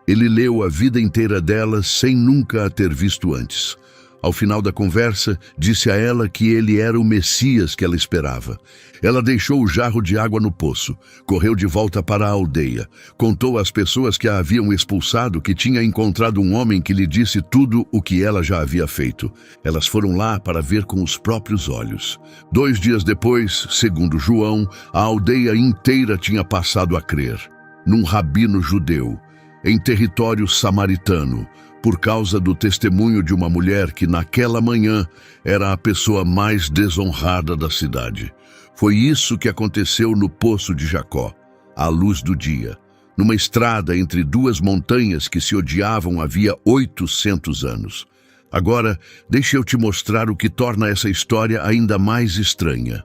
A: Ele leu a vida inteira dela sem nunca a ter visto antes. Ao final da conversa, disse a ela que ele era o Messias que ela esperava. Ela deixou o jarro de água no poço, correu de volta para a aldeia, contou às pessoas que a haviam expulsado que tinha encontrado um homem que lhe disse tudo o que ela já havia feito. Elas foram lá para ver com os próprios olhos. 2 dias depois, segundo João, a aldeia inteira tinha passado a crer num rabino judeu, em território samaritano, por causa do testemunho de uma mulher que naquela manhã era a pessoa mais desonrada da cidade. Foi isso que aconteceu no Poço de Jacó, à luz do dia, numa estrada entre 2 montanhas que se odiavam havia 800 anos. Agora, deixa eu te mostrar o que torna essa história ainda mais estranha.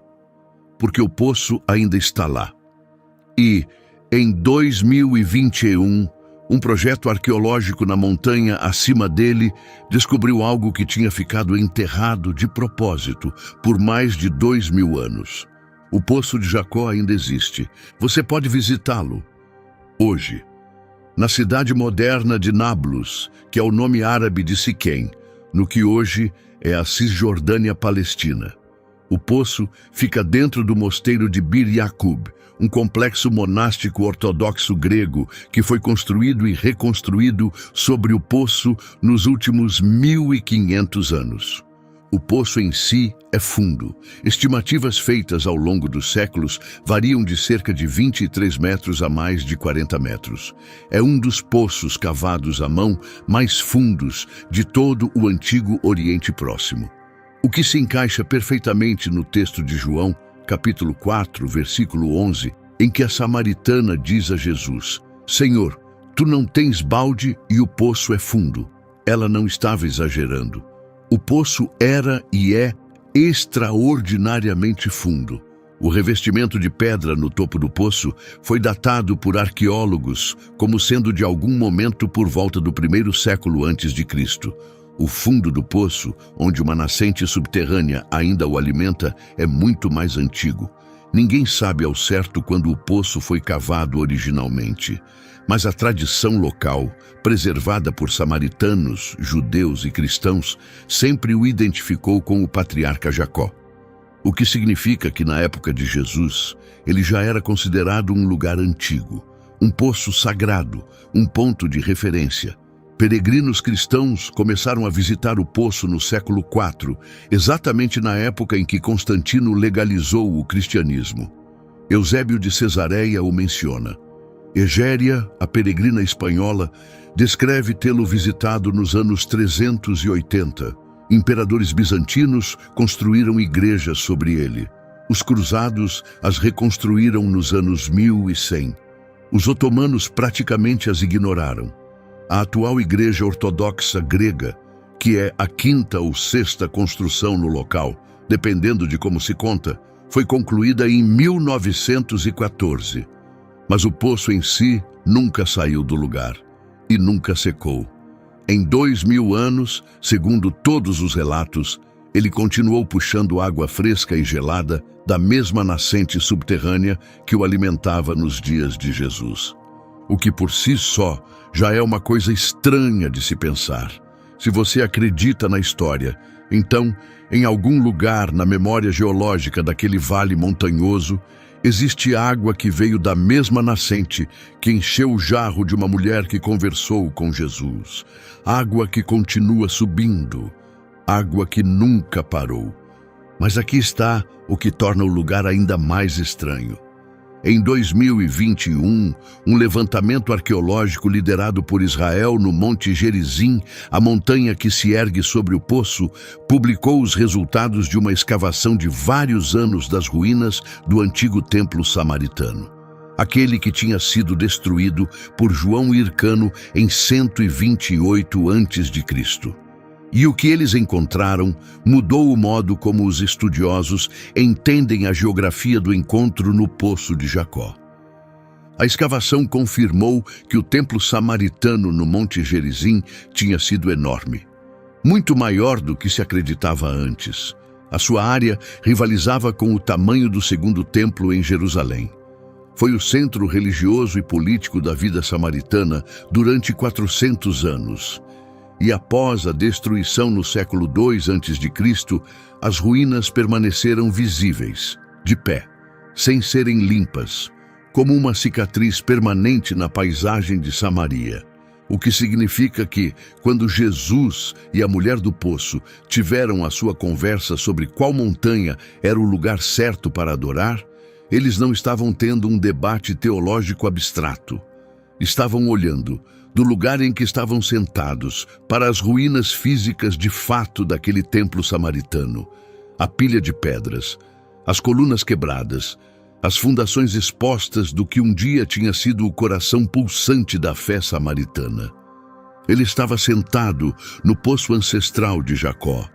A: Porque o poço ainda está lá. E, em 2021, um projeto arqueológico na montanha acima dele descobriu algo que tinha ficado enterrado de propósito por mais de 2000 anos. O Poço de Jacó ainda existe. Você pode visitá-lo hoje, na cidade moderna de Nablus, que é o nome árabe de Siquém, no que hoje é a Cisjordânia Palestina. O poço fica dentro do mosteiro de Bir Yakub, um complexo monástico ortodoxo grego que foi construído e reconstruído sobre o poço nos últimos 1500 anos. O poço em si é fundo. Estimativas feitas ao longo dos séculos variam de cerca de 23 metros a mais de 40 metros. É um dos poços cavados à mão mais fundos de todo o antigo Oriente Próximo. O que se encaixa perfeitamente no texto de João, capítulo 4, versículo 11, em que a samaritana diz a Jesus: Senhor, tu não tens balde e o poço é fundo. Ela não estava exagerando. O poço era e é extraordinariamente fundo. O revestimento de pedra no topo do poço foi datado por arqueólogos como sendo de algum momento por volta do 1º século antes de Cristo. O fundo do poço, onde uma nascente subterrânea ainda o alimenta, é muito mais antigo. Ninguém sabe ao certo quando o poço foi cavado originalmente, mas a tradição local, preservada por samaritanos, judeus e cristãos, sempre o identificou com o patriarca Jacó. O que significa que na época de Jesus, ele já era considerado um lugar antigo, um poço sagrado, um ponto de referência. Peregrinos cristãos começaram a visitar o poço no século IV, exatamente na época em que Constantino legalizou o cristianismo. Eusébio de Cesareia o menciona. Egéria, a peregrina espanhola, descreve tê-lo visitado nos anos 380. Imperadores bizantinos construíram igrejas sobre ele. Os cruzados as reconstruíram nos anos 1100. Os otomanos praticamente as ignoraram. A atual igreja ortodoxa grega, que é a 5ª ou 6ª construção no local, dependendo de como se conta, foi concluída em 1914. Mas o poço em si nunca saiu do lugar e nunca secou. Em 2000 anos, segundo todos os relatos, ele continuou puxando água fresca e gelada da mesma nascente subterrânea que o alimentava nos dias de Jesus. O que por si só já é uma coisa estranha de se pensar. Se você acredita na história, então, em algum lugar na memória geológica daquele vale montanhoso, existe água que veio da mesma nascente que encheu o jarro de uma mulher que conversou com Jesus. Água que continua subindo, água que nunca parou. Mas aqui está o que torna o lugar ainda mais estranho. Em 2021, um levantamento arqueológico liderado por Israel no Monte Gerizim, a montanha que se ergue sobre o poço, publicou os resultados de uma escavação de vários anos das ruínas do antigo templo samaritano. Aquele que tinha sido destruído por João Hircano em 128 a.C. E o que eles encontraram mudou o modo como os estudiosos entendem a geografia do encontro no Poço de Jacó. A escavação confirmou que o templo samaritano no Monte Gerizim tinha sido enorme, muito maior do que se acreditava antes. A sua área rivalizava com o tamanho do segundo templo em Jerusalém. Foi o centro religioso e político da vida samaritana durante 400 anos. E após a destruição no século II a.C., as ruínas permaneceram visíveis, de pé, sem serem limpas, como uma cicatriz permanente na paisagem de Samaria. O que significa que, quando Jesus e a mulher do poço tiveram a sua conversa sobre qual montanha era o lugar certo para adorar, eles não estavam tendo um debate teológico abstrato. Estavam olhando, do lugar em que estavam sentados, para as ruínas físicas de fato daquele templo samaritano. A pilha de pedras, as colunas quebradas, as fundações expostas do que um dia tinha sido o coração pulsante da fé samaritana. Ele estava sentado no poço ancestral de Jacó.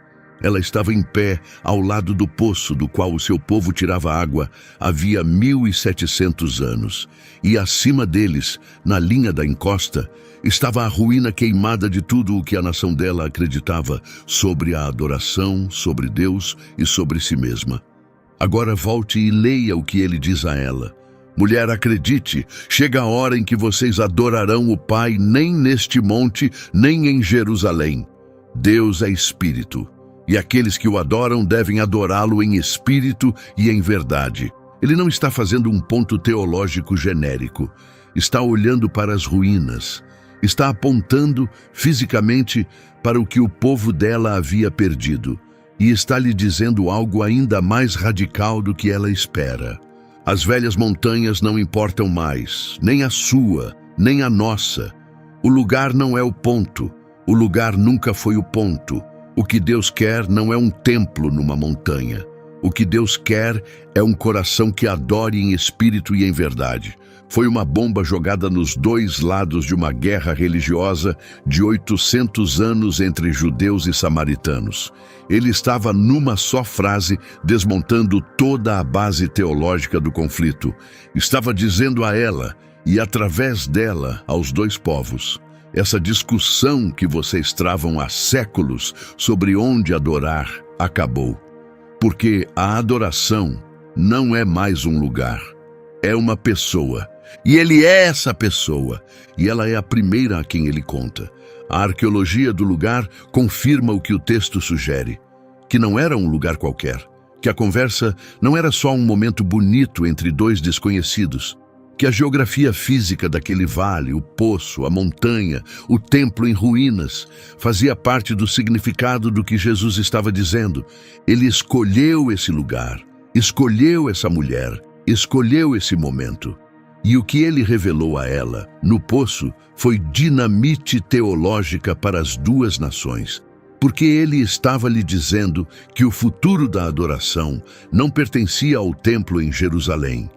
A: Ela estava em pé ao lado do poço do qual o seu povo tirava água havia 1700 anos. E acima deles, na linha da encosta, estava a ruína queimada de tudo o que a nação dela acreditava sobre a adoração, sobre Deus e sobre si mesma. Agora volte e leia o que ele diz a ela. Mulher, acredite, chega a hora em que vocês adorarão o Pai nem neste monte, nem em Jerusalém. Deus é Espírito, e aqueles que o adoram devem adorá-lo em espírito e em verdade. Ele não está fazendo um ponto teológico genérico. Está olhando para as ruínas. Está apontando fisicamente para o que o povo dela havia perdido. E está lhe dizendo algo ainda mais radical do que ela espera. As velhas montanhas não importam mais, nem a sua, nem a nossa. O lugar não é o ponto. O lugar nunca foi o ponto. O que Deus quer não é um templo numa montanha. O que Deus quer é um coração que adore em espírito e em verdade. Foi uma bomba jogada nos dois lados de uma guerra religiosa de 800 anos entre judeus e samaritanos. Ele estava numa só frase, desmontando toda a base teológica do conflito. Estava dizendo a ela, e através dela, aos dois povos: essa discussão que vocês travam há séculos sobre onde adorar acabou. Porque a adoração não é mais um lugar, é uma pessoa. E ele é essa pessoa, e ela é a primeira a quem ele conta. A arqueologia do lugar confirma o que o texto sugere, que não era um lugar qualquer, que a conversa não era só um momento bonito entre dois desconhecidos, que a geografia física daquele vale, o poço, a montanha, o templo em ruínas, fazia parte do significado do que Jesus estava dizendo. Ele escolheu esse lugar, escolheu essa mulher, escolheu esse momento. E o que ele revelou a ela, no poço, foi dinamite teológica para as duas nações, porque ele estava lhe dizendo que o futuro da adoração não pertencia ao templo em Jerusalém,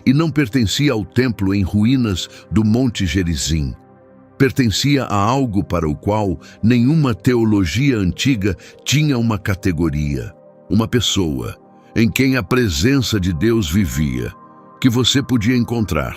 A: e não pertencia ao templo em ruínas do Monte Gerizim. Pertencia a algo para o qual nenhuma teologia antiga tinha uma categoria, uma pessoa, em quem a presença de Deus vivia, que você podia encontrar,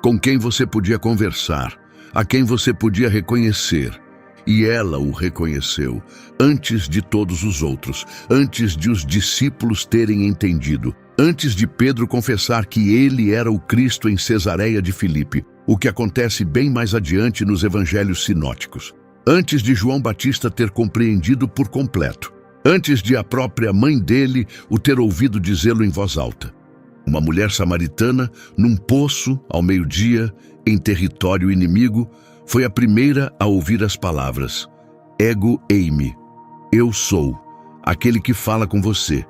A: com quem você podia conversar, a quem você podia reconhecer. E ela o reconheceu antes de todos os outros, antes de os discípulos terem entendido, antes de Pedro confessar que ele era o Cristo em Cesareia de Filipe, o que acontece bem mais adiante nos evangelhos sinóticos, antes de João Batista ter compreendido por completo, antes de a própria mãe dele o ter ouvido dizê-lo em voz alta. Uma mulher samaritana, num poço, ao meio-dia, em território inimigo, foi a primeira a ouvir as palavras: Ego eimi, eu sou, aquele que fala com você.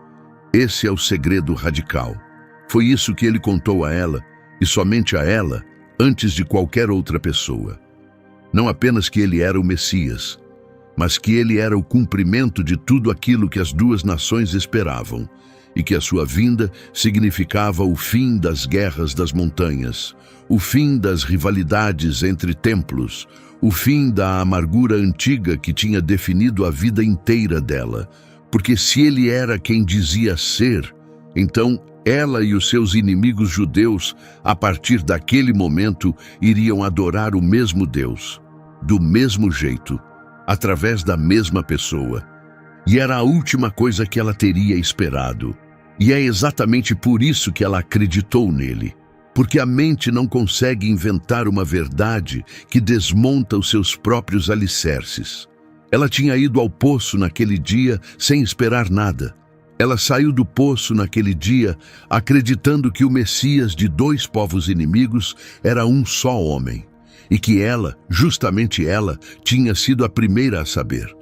A: Esse é o segredo radical. Foi isso que ele contou a ela, e somente a ela, antes de qualquer outra pessoa. Não apenas que ele era o Messias, mas que ele era o cumprimento de tudo aquilo que as duas nações esperavam, e que a sua vinda significava o fim das guerras das montanhas, o fim das rivalidades entre templos, o fim da amargura antiga que tinha definido a vida inteira dela, porque se ele era quem dizia ser, então ela e os seus inimigos judeus, a partir daquele momento, iriam adorar o mesmo Deus, do mesmo jeito, através da mesma pessoa. E era a última coisa que ela teria esperado. E é exatamente por isso que ela acreditou nele. Porque a mente não consegue inventar uma verdade que desmonta os seus próprios alicerces. Ela tinha ido ao poço naquele dia sem esperar nada. Ela saiu do poço naquele dia acreditando que o Messias de dois povos inimigos era um só homem. E que ela, justamente ela, tinha sido a primeira a saber.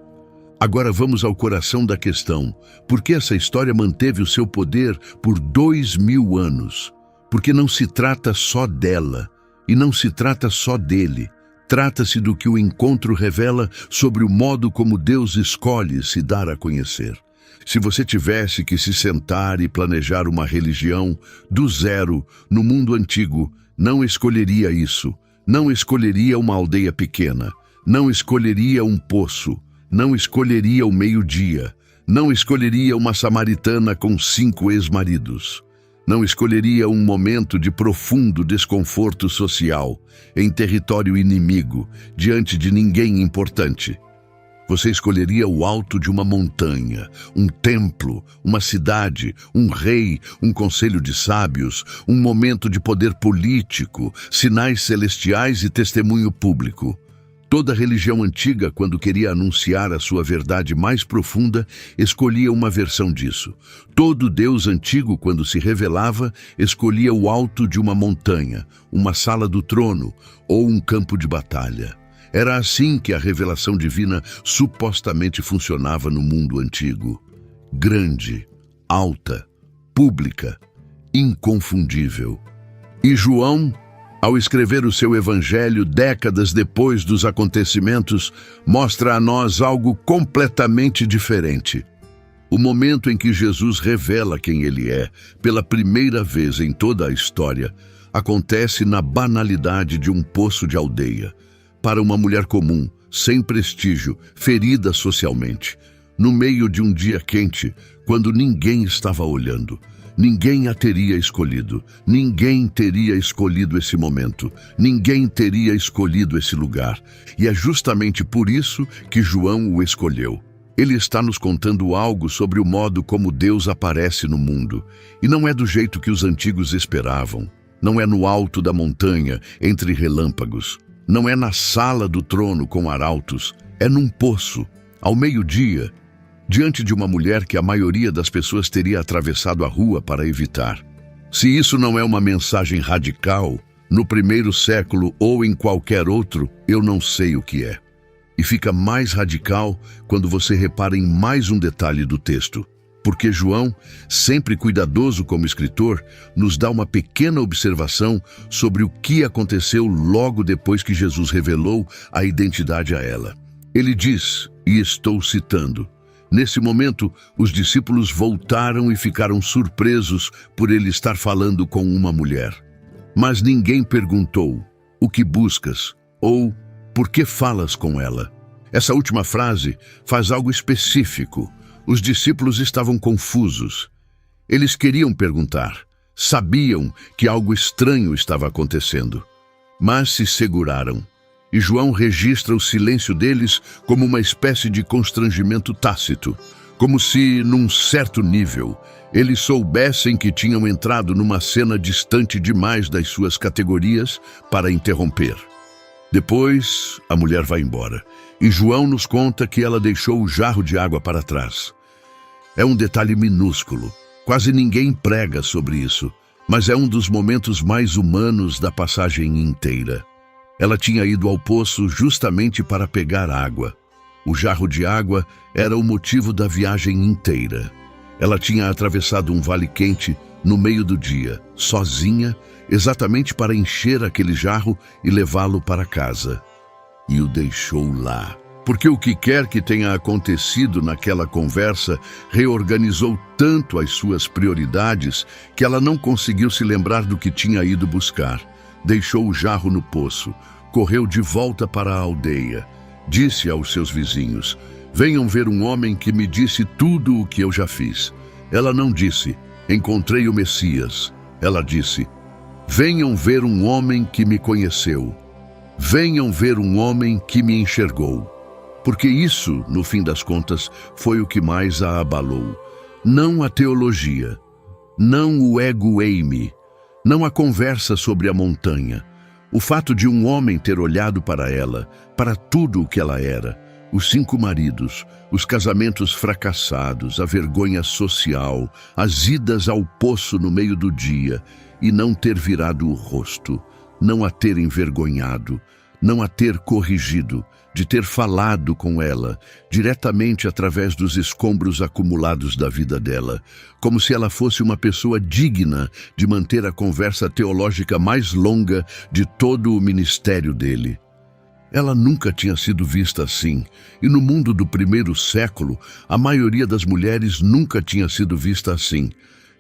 A: Agora vamos ao coração da questão. Por que essa história manteve o seu poder por 2000 anos? Porque não se trata só dela, e não se trata só dele. Trata-se do que o encontro revela sobre o modo como Deus escolhe se dar a conhecer. Se você tivesse que se sentar e planejar uma religião do zero no mundo antigo, não escolheria isso. Não escolheria uma aldeia pequena. Não escolheria um poço. Não escolheria o meio-dia, não escolheria uma samaritana com 5 ex-maridos, não escolheria um momento de profundo desconforto social, em território inimigo, diante de ninguém importante. Você escolheria o alto de uma montanha, um templo, uma cidade, um rei, um conselho de sábios, um momento de poder político, sinais celestiais e testemunho público. Toda religião antiga, quando queria anunciar a sua verdade mais profunda, escolhia uma versão disso. Todo Deus antigo, quando se revelava, escolhia o alto de uma montanha, uma sala do trono ou um campo de batalha. Era assim que a revelação divina supostamente funcionava no mundo antigo. Grande, alta, pública, inconfundível. E João, ao escrever o seu evangelho décadas depois dos acontecimentos, mostra a nós algo completamente diferente. O momento em que Jesus revela quem ele é, pela primeira vez em toda a história, acontece na banalidade de um poço de aldeia, para uma mulher comum, sem prestígio, ferida socialmente, no meio de um dia quente, quando ninguém estava olhando. Ninguém a teria escolhido, ninguém teria escolhido esse momento, ninguém teria escolhido esse lugar. E é justamente por isso que João o escolheu. Ele está nos contando algo sobre o modo como Deus aparece no mundo. E não é do jeito que os antigos esperavam. Não é no alto da montanha, entre relâmpagos. Não é na sala do trono com arautos. É num poço, ao meio-dia, diante de uma mulher que a maioria das pessoas teria atravessado a rua para evitar. Se isso não é uma mensagem radical, no primeiro século ou em qualquer outro, eu não sei o que é. E fica mais radical quando você repara em mais um detalhe do texto. Porque João, sempre cuidadoso como escritor, nos dá uma pequena observação sobre o que aconteceu logo depois que Jesus revelou a identidade a ela. Ele diz, e estou citando: nesse momento, os discípulos voltaram e ficaram surpresos por ele estar falando com uma mulher. Mas ninguém perguntou, o que buscas? Ou, por que falas com ela? Essa última frase faz algo específico. Os discípulos estavam confusos. Eles queriam perguntar, sabiam que algo estranho estava acontecendo, mas se seguraram. E João registra o silêncio deles como uma espécie de constrangimento tácito, como se, num certo nível, eles soubessem que tinham entrado numa cena distante demais das suas categorias para interromper. Depois, a mulher vai embora, e João nos conta que ela deixou o jarro de água para trás. É um detalhe minúsculo, quase ninguém prega sobre isso, mas é um dos momentos mais humanos da passagem inteira. Ela tinha ido ao poço justamente para pegar água. O jarro de água era o motivo da viagem inteira. Ela tinha atravessado um vale quente no meio do dia, sozinha, exatamente para encher aquele jarro e levá-lo para casa. E o deixou lá. Porque o que quer que tenha acontecido naquela conversa reorganizou tanto as suas prioridades que ela não conseguiu se lembrar do que tinha ido buscar. Deixou o jarro no poço, correu de volta para a aldeia. Disse aos seus vizinhos, venham ver um homem que me disse tudo o que eu já fiz. Ela não disse, encontrei o Messias. Ela disse, venham ver um homem que me conheceu. Venham ver um homem que me enxergou. Porque isso, no fim das contas, foi o que mais a abalou. Não a teologia, não o ego-eime, não a conversa sobre a montanha. O fato de um homem ter olhado para ela, para tudo o que ela era, os 5 maridos, os casamentos fracassados, a vergonha social, as idas ao poço no meio do dia, e não ter virado o rosto, não a ter envergonhado, não a ter corrigido, de ter falado com ela, diretamente através dos escombros acumulados da vida dela, como se ela fosse uma pessoa digna de manter a conversa teológica mais longa de todo o ministério dele. Ela nunca tinha sido vista assim, e no mundo do primeiro século, a maioria das mulheres nunca tinha sido vista assim.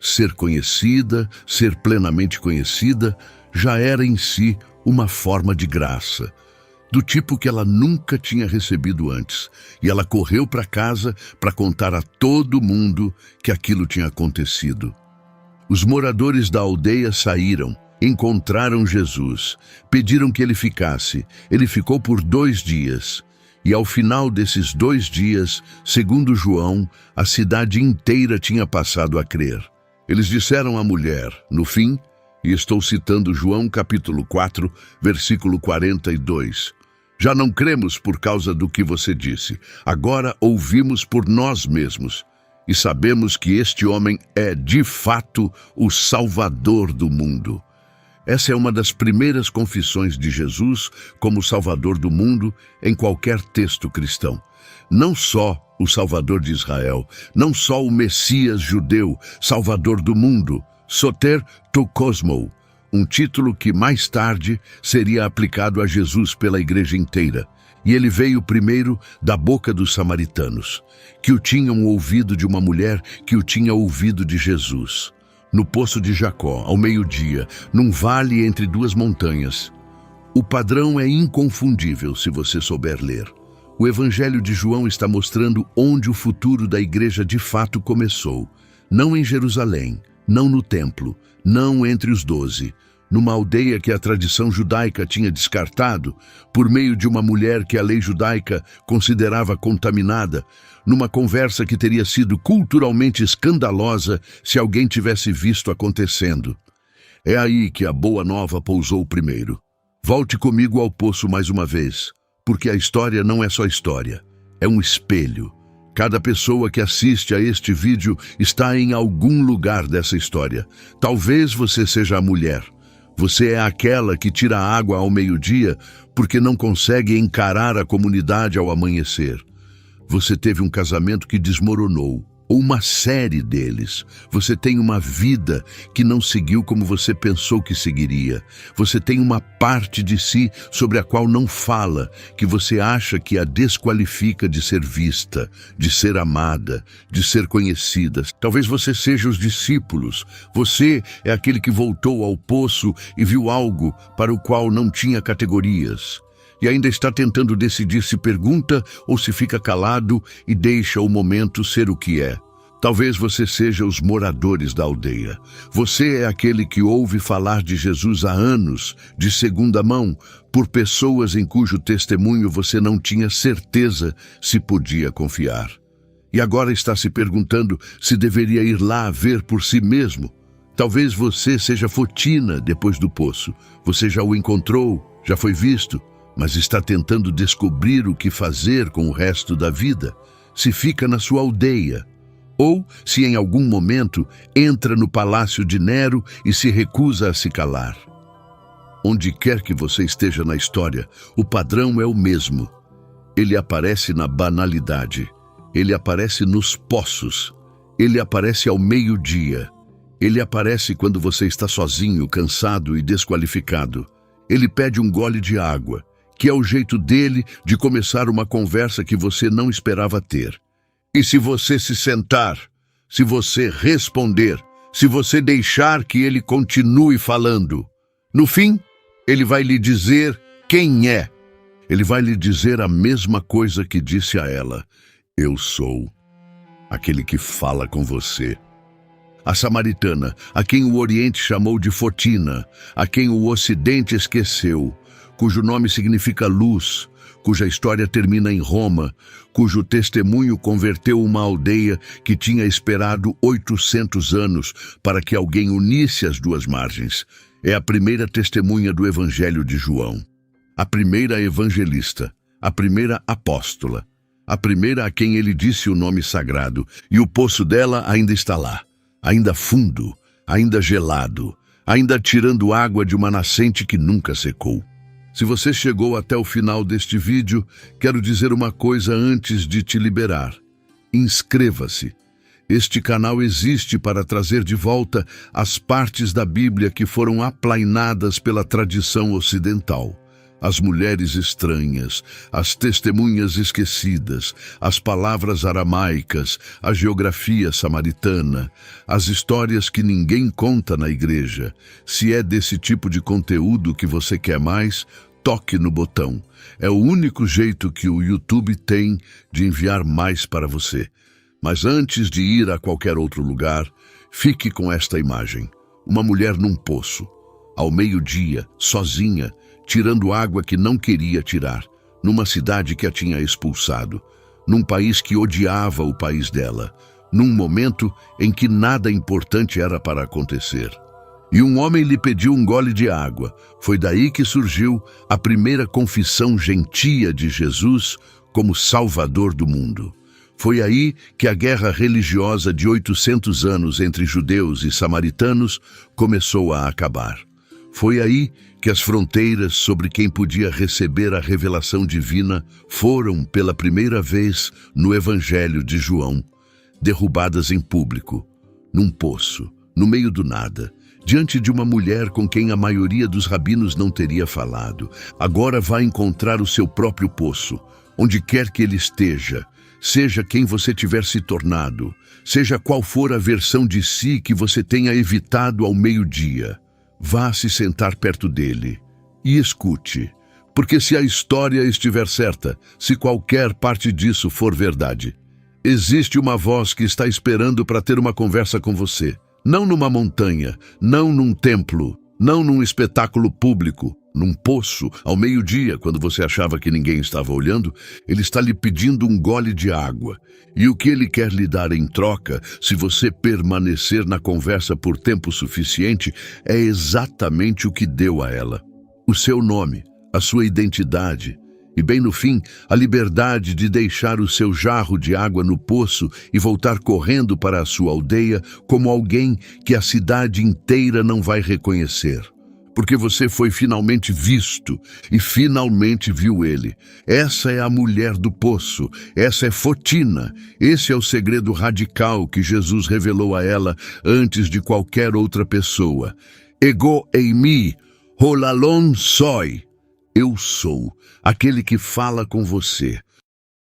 A: Ser conhecida, ser plenamente conhecida, já era em si uma forma de graça, do tipo que ela nunca tinha recebido antes, e ela correu para casa para contar a todo mundo que aquilo tinha acontecido. Os moradores da aldeia saíram, encontraram Jesus, pediram que ele ficasse. Ele ficou por 2 dias, e ao final desses 2 dias, segundo João, a cidade inteira tinha passado a crer. Eles disseram à mulher, no fim, e estou citando João capítulo 4, versículo 42, Já não cremos por causa do que você disse. Agora ouvimos por nós mesmos e sabemos que este homem é, de fato, o Salvador do mundo. Essa é uma das primeiras confissões de Jesus como Salvador do mundo em qualquer texto cristão. Não só o Salvador de Israel, não só o Messias judeu, Salvador do mundo, Soter to Cosmo, um título que mais tarde seria aplicado a Jesus pela igreja inteira. E ele veio primeiro da boca dos samaritanos, que o tinham ouvido de uma mulher que o tinha ouvido de Jesus. No poço de Jacó, ao meio-dia, num vale entre duas montanhas. O padrão é inconfundível se você souber ler. O Evangelho de João está mostrando onde o futuro da igreja de fato começou. Não em Jerusalém, não no templo, não entre os 12, numa aldeia que a tradição judaica tinha descartado, por meio de uma mulher que a lei judaica considerava contaminada, numa conversa que teria sido culturalmente escandalosa se alguém tivesse visto acontecendo. É aí que a boa nova pousou primeiro. Volte comigo ao poço mais uma vez, porque a história não é só história, é um espelho. Cada pessoa que assiste a este vídeo está em algum lugar dessa história. Talvez você seja a mulher. Você é aquela que tira água ao meio-dia porque não consegue encarar a comunidade ao amanhecer. Você teve um casamento que desmoronou, ou uma série deles. Você tem uma vida que não seguiu como você pensou que seguiria. Você tem uma parte de si sobre a qual não fala, que você acha que a desqualifica de ser vista, de ser amada, de ser conhecida. Talvez você seja os discípulos. Você é aquele que voltou ao poço e viu algo para o qual não tinha categorias. E ainda está tentando decidir se pergunta ou se fica calado e deixa o momento ser o que é. Talvez você seja os moradores da aldeia. Você é aquele que ouve falar de Jesus há anos, de segunda mão, por pessoas em cujo testemunho você não tinha certeza se podia confiar. E agora está se perguntando se deveria ir lá ver por si mesmo. Talvez você seja Fotina depois do poço. Você já o encontrou, já foi visto, mas está tentando descobrir o que fazer com o resto da vida, se fica na sua aldeia, ou se em algum momento entra no palácio de Nero e se recusa a se calar. Onde quer que você esteja na história, o padrão é o mesmo. Ele aparece na banalidade, ele aparece nos poços, ele aparece ao meio-dia, ele aparece quando você está sozinho, cansado e desqualificado. Ele pede um gole de água, que é o jeito dele de começar uma conversa que você não esperava ter. E se você se sentar, se você responder, se você deixar que ele continue falando, no fim, ele vai lhe dizer quem é. Ele vai lhe dizer a mesma coisa que disse a ela: eu sou aquele que fala com você. A samaritana, a quem o Oriente chamou de Fotina, a quem o Ocidente esqueceu, cujo nome significa luz, cuja história termina em Roma, cujo testemunho converteu uma aldeia que tinha esperado 800 anos para que alguém unisse as duas margens. É a primeira testemunha do Evangelho de João, a primeira evangelista, a primeira apóstola, a primeira a quem ele disse o nome sagrado, e o poço dela ainda está lá, ainda fundo, ainda gelado, ainda tirando água de uma nascente que nunca secou. Se você chegou até o final deste vídeo, quero dizer uma coisa antes de te liberar. Inscreva-se. Este canal existe para trazer de volta as partes da Bíblia que foram aplainadas pela tradição ocidental. As mulheres estranhas, as testemunhas esquecidas, as palavras aramaicas, a geografia samaritana, as histórias que ninguém conta na igreja. Se é desse tipo de conteúdo que você quer mais, toque no botão. É o único jeito que o YouTube tem de enviar mais para você. Mas antes de ir a qualquer outro lugar, fique com esta imagem. Uma mulher num poço, ao meio-dia, sozinha, tirando água que não queria tirar, numa cidade que a tinha expulsado, num país que odiava o país dela, num momento em que nada importante era para acontecer. E um homem lhe pediu um gole de água. Foi daí que surgiu a primeira confissão gentia de Jesus como Salvador do mundo. Foi aí que a guerra religiosa de 800 anos entre judeus e samaritanos começou a acabar. Foi aí que as fronteiras sobre quem podia receber a revelação divina foram, pela primeira vez no Evangelho de João, derrubadas em público, num poço, no meio do nada, diante de uma mulher com quem a maioria dos rabinos não teria falado. Agora vai encontrar o seu próprio poço, onde quer que ele esteja, seja quem você tiver se tornado, seja qual for a versão de si que você tenha evitado ao meio-dia. Vá se sentar perto dele e escute, porque se a história estiver certa, se qualquer parte disso for verdade, existe uma voz que está esperando para ter uma conversa com você. Não numa montanha, não num templo, não num espetáculo público, num poço, ao meio-dia, quando você achava que ninguém estava olhando, ele está lhe pedindo um gole de água. E o que ele quer lhe dar em troca, se você permanecer na conversa por tempo suficiente, é exatamente o que deu a ela: o seu nome, a sua identidade. E bem no fim, a liberdade de deixar o seu jarro de água no poço e voltar correndo para a sua aldeia como alguém que a cidade inteira não vai reconhecer. Porque você foi finalmente visto e finalmente viu ele. Essa é a mulher do poço, essa é Fotina. Esse é o segredo radical que Jesus revelou a ela antes de qualquer outra pessoa. Ego eimi, holalon soi. Eu sou aquele que fala com você.